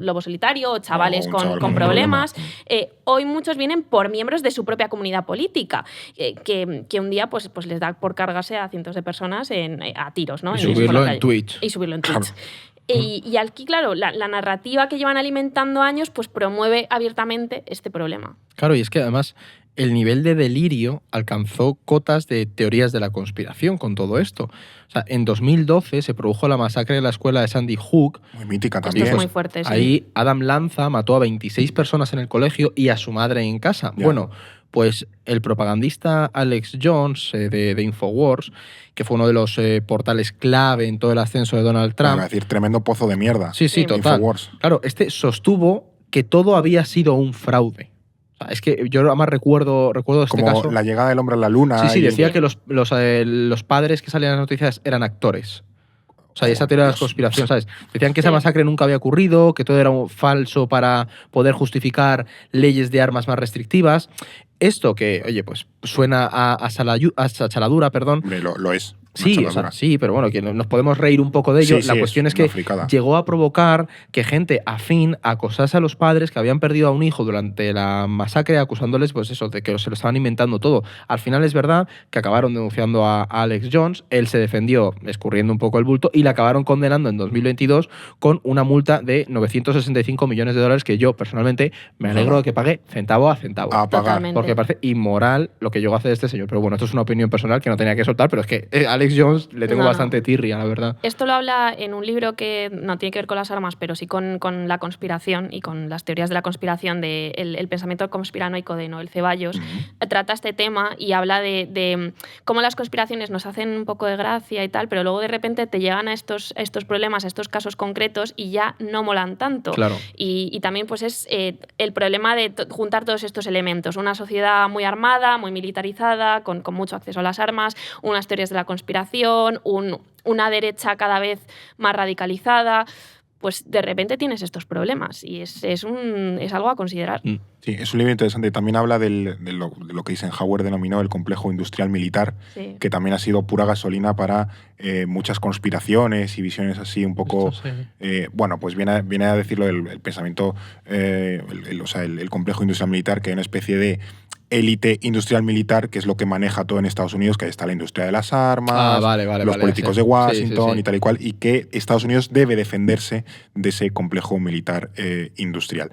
lobo solitario o chavales con problemas, hoy muchos vienen por miembros de su propia comunidad política, que un día pues les da por cargarse a cientos de personas a tiros, ¿no? Y subirlo en Twitch. Y subirlo en Twitch. Y aquí, claro, la narrativa que llevan alimentando años pues promueve abiertamente este problema. Claro, y es que además el nivel de delirio alcanzó cotas de teorías de la conspiración con todo esto. O sea, en 2012 se produjo la masacre de la escuela de Sandy Hook. Muy mítica también. Esto es muy fuerte, sí. Ahí Adam Lanza mató a 26 personas en el colegio y a su madre en casa. Ya. Bueno, pues el propagandista Alex Jones de Infowars, que fue uno de los portales clave en todo el ascenso de Donald Trump. Es decir, tremendo pozo de mierda. Sí, total. Infowars. Claro, sostuvo que todo había sido un fraude. O sea, es que yo además recuerdo este Como caso. la llegada del hombre a la luna. Sí, decía que los padres que salían en las noticias eran actores. O sea, y esa teoría de la conspiración, ¿sabes? Decían que esa masacre nunca había ocurrido, que todo era falso para poder justificar leyes de armas más restrictivas. Esto que, oye, pues suena a chaladura, perdón. Lo es. Sí, sí, pero bueno, que nos podemos reír un poco de ello. La cuestión es que llegó a provocar que gente afín acosase a los padres que habían perdido a un hijo durante la masacre, acusándoles, pues eso, de que se lo estaban inventando todo. Al final es verdad que acabaron denunciando a Alex Jones, él se defendió escurriendo un poco el bulto y le acabaron condenando en 2022 con una multa de $965 millones que yo personalmente me alegro de que pague centavo a centavo. A pagar. Totalmente. Porque me parece inmoral lo que llegó a hacer este señor. Pero bueno, esto es una opinión personal que no tenía que soltar, pero es que Alex Jones le tengo bastante tirria, la verdad. Esto lo habla en un libro que no tiene que ver con las armas, pero sí con la conspiración y con las teorías de la conspiración de el pensamiento conspiranoico de Noel Ceballos. Trata este tema y habla de cómo las conspiraciones nos hacen un poco de gracia y tal, pero luego de repente te llegan a estos problemas, a estos casos concretos y ya no molan tanto. Claro. Y también pues es el problema de juntar todos estos elementos. Una sociedad muy armada, muy militarizada, con mucho acceso a las armas, unas teorías de la conspiración, una derecha cada vez más radicalizada, pues de repente tienes estos problemas y es algo a considerar. Sí, es un libro interesante. También habla de lo que Eisenhower denominó el complejo industrial militar, que también ha sido pura gasolina para muchas conspiraciones y visiones así un poco... bueno, pues viene a decirlo el pensamiento, el complejo industrial militar, que es una especie de élite industrial militar, que es lo que maneja todo en Estados Unidos, que ahí está la industria de las armas, los políticos de Washington y tal y cual, y que Estados Unidos debe defenderse de ese complejo militar industrial.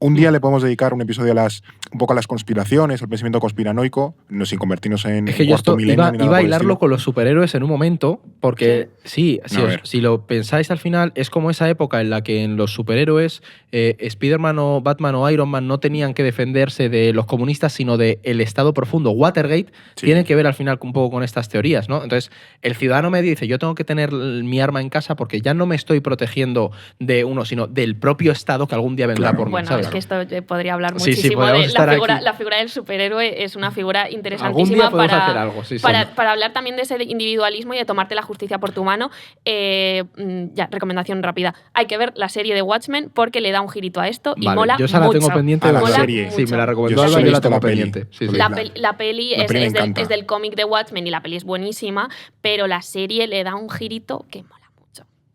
Un día le podemos dedicar un episodio un poco a las conspiraciones, al pensamiento conspiranoico, no sin convertirnos en es que yo cuarto milenio. Iba a hilarlo con los superhéroes en un momento, porque si lo pensáis al final, es como esa época en la que en los superhéroes Spider-Man o Batman o Iron Man no tenían que defenderse de los comunistas, sino del Estado profundo. Watergate tiene que ver al final un poco con estas teorías, ¿no? Entonces, el ciudadano medio dice, yo tengo que tener mi arma en casa porque ya no me estoy protegiendo de uno, sino del propio Estado que algún día vendrá por mí, bueno, ¿sabes? Que esto podría hablar muchísimo de la figura del superhéroe. Es una figura interesantísima para hablar también de ese individualismo y de tomarte la justicia por tu mano. Recomendación rápida. Hay que ver la serie de Watchmen porque le da un girito a esto y mola mucho. Yo esa la tengo pendiente de la serie. Sí, me la recomendó Alba y yo la tengo pendiente. Sí. La peli es del cómic de Watchmen y la peli es buenísima, pero la serie le da un girito que mola.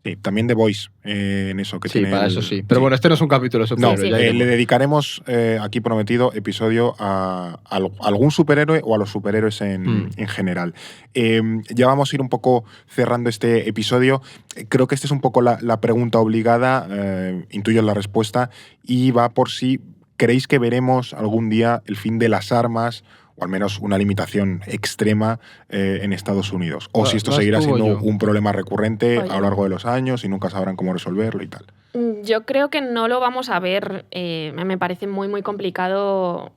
Sí, también The Voice en eso que tiene. Sí, para eso sí. Pero bueno, este no es un capítulo de superhéroes. No, le dedicaremos, aquí prometido, episodio a algún superhéroe o a los superhéroes en general. Ya vamos a ir un poco cerrando este episodio. Creo que esta es un poco la pregunta obligada, intuyo la respuesta, y va por si creéis que veremos algún día el fin de las armas, o al menos una limitación extrema en Estados Unidos. O si esto seguirá siendo un problema recurrente a lo largo de los años y nunca sabrán cómo resolverlo y tal. Yo creo que no lo vamos a ver. Me parece muy complicado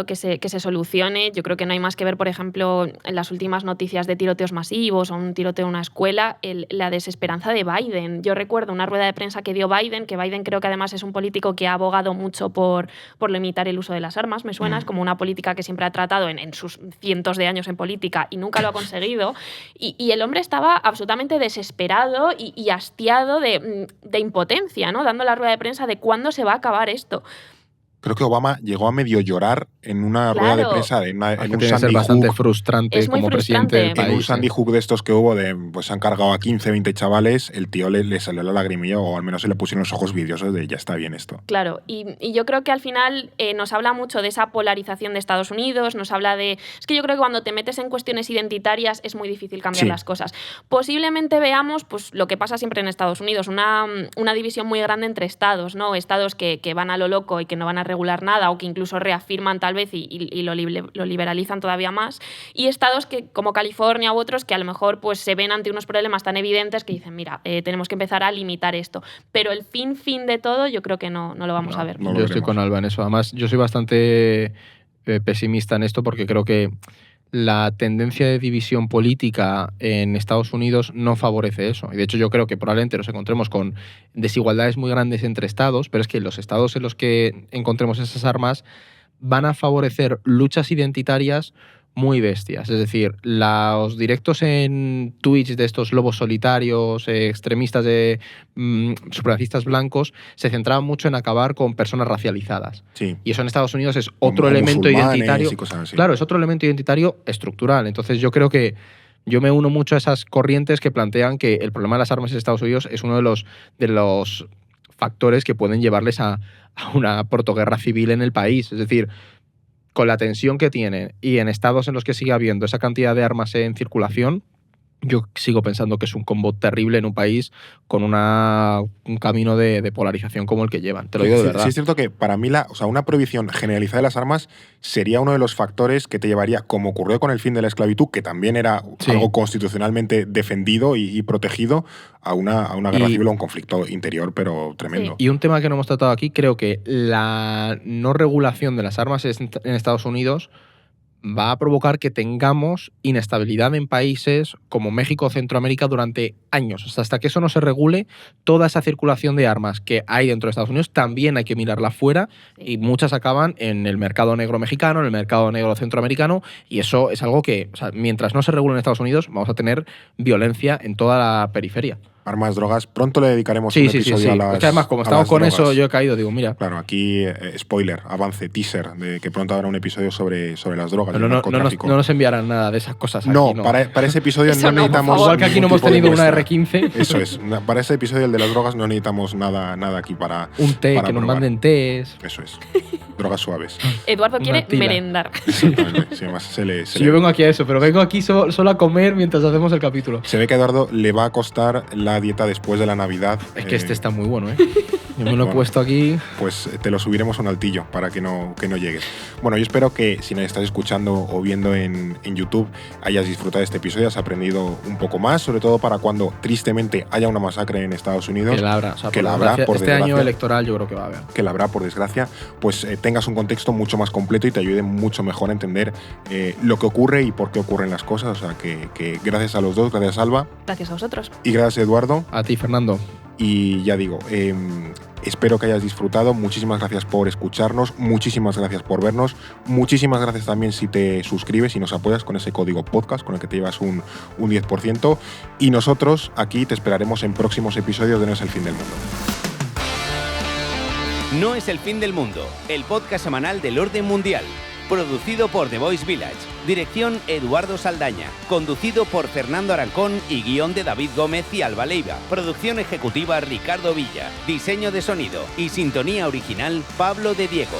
que se solucione. Yo creo que no hay más que ver, por ejemplo, en las últimas noticias de tiroteos masivos o un tiroteo en una escuela, la desesperanza de Biden. Yo recuerdo una rueda de prensa que dio Biden, que Biden creo que además es un político que ha abogado mucho por limitar el uso de las armas, me suena, es como una política que siempre ha tratado en sus cientos de años en política y nunca lo ha conseguido. Y el hombre estaba absolutamente desesperado y hastiado de impotencia, ¿no? Dando la rueda de prensa de cuándo se va a acabar esto. Creo que Obama llegó a medio llorar en una rueda de prensa, en un tiene que ser Sandy bastante Hook. frustrante Es muy como frustrante. presidente del país. En un Sandy Hook de estos que hubo, pues han cargado a 15, 20 chavales, el tío le salió la lagrimilla, o al menos se le pusieron los ojos vidriosos de ya está bien esto. Claro, y yo creo que al final nos habla mucho de esa polarización de Estados Unidos, nos habla de... Es que yo creo que cuando te metes en cuestiones identitarias es muy difícil cambiar las cosas. Posiblemente veamos pues, lo que pasa siempre en Estados Unidos, una división muy grande entre estados, ¿no? Estados que van a lo loco y que no van a regular nada, o que incluso reafirman tal vez y lo liberalizan todavía más, y estados que, como California u otros, que a lo mejor pues, se ven ante unos problemas tan evidentes que dicen, mira, tenemos que empezar a limitar esto. Pero el fin de todo yo creo que no lo vamos a ver. No lo yo estoy veremos. con Alba en eso. Además, yo soy bastante pesimista en esto porque creo que la tendencia de división política en Estados Unidos no favorece eso. Y de hecho yo creo que probablemente nos encontremos con desigualdades muy grandes entre estados, pero es que los estados en los que encontremos esas armas van a favorecer luchas identitarias muy bestias. Es decir, los directos en Twitch de estos lobos solitarios, extremistas de supremacistas blancos, se centraban mucho en acabar con personas racializadas. Sí. Y eso en Estados Unidos es otro O elemento musulmanes identitario. y cosas así. Claro, es otro elemento identitario estructural. Entonces yo creo que yo me uno mucho a esas corrientes que plantean que el problema de las armas en Estados Unidos es uno de los factores que pueden llevarles a una protoguerra civil en el país. Es decir, con la tensión que tienen y en estados en los que sigue habiendo esa cantidad de armas en circulación, yo sigo pensando que es un combo terrible en un país con un camino de polarización como el que llevan. Te lo digo de verdad. Sí, es cierto que para mí una prohibición generalizada de las armas sería uno de los factores que te llevaría, como ocurrió con el fin de la esclavitud, que también era algo constitucionalmente defendido y protegido, a una guerra civil o un conflicto interior, pero tremendo. Y un tema que no hemos tratado aquí, creo que la no regulación de las armas en Estados Unidos va a provocar que tengamos inestabilidad en países como México o Centroamérica durante años. O sea, hasta que eso no se regule, toda esa circulación de armas que hay dentro de Estados Unidos también hay que mirarla fuera, y muchas acaban en el mercado negro mexicano, en el mercado negro centroamericano, y eso es algo que, o sea, mientras no se regule en Estados Unidos, vamos a tener violencia en toda la periferia. Armas, drogas. Pronto le dedicaremos un episodio a las. Es que además, como estamos con drogas. Eso, yo he caído, digo, mira. Claro, aquí, spoiler, avance, teaser, de que pronto habrá un episodio sobre las drogas. Pero no nos enviarán nada de esas cosas. No, aquí, no. Para ese episodio no necesitamos. Igual que aquí no hemos tenido una R15. Eso es. Para ese episodio, el de las drogas, no necesitamos nada aquí para. Un té, para que nos probar. manden tés. Eso es. Drogas suaves. Eduardo quiere merendar. Exactamente. Sí, además yo vengo aquí a eso, pero vengo aquí solo a comer mientras hacemos el capítulo. Se ve que a Eduardo le va a costar la dieta después de la Navidad. Es que este está muy bueno, ¿eh? Yo me lo he puesto aquí. Pues te lo subiremos a un altillo para que no llegues. Bueno, yo espero que si nos estás escuchando o viendo en YouTube hayas disfrutado de este episodio, has aprendido un poco más, sobre todo para cuando tristemente haya una masacre en Estados Unidos. Que la habrá, por este año electoral yo creo que va a haber. Que la habrá, por desgracia, pues tengas un contexto mucho más completo y te ayude mucho mejor a entender lo que ocurre y por qué ocurren las cosas. O sea, que gracias a los dos, gracias Alba. Gracias a vosotros. Y gracias Eduardo. A ti, Fernando. Y ya digo, espero que hayas disfrutado. Muchísimas gracias por escucharnos, muchísimas gracias por vernos, muchísimas gracias también si te suscribes y nos apoyas con ese código podcast con el que te llevas un 10%. Y nosotros aquí te esperaremos en próximos episodios de No es el fin del mundo. No es el fin del mundo, el podcast semanal del orden mundial. Producido por The Voice Village. Dirección Eduardo Saldaña. Conducido por Fernando Arancón y guión de David Gómez y Alba Leiva. Producción ejecutiva Ricardo Villa. Diseño de sonido y sintonía original Pablo de Diego.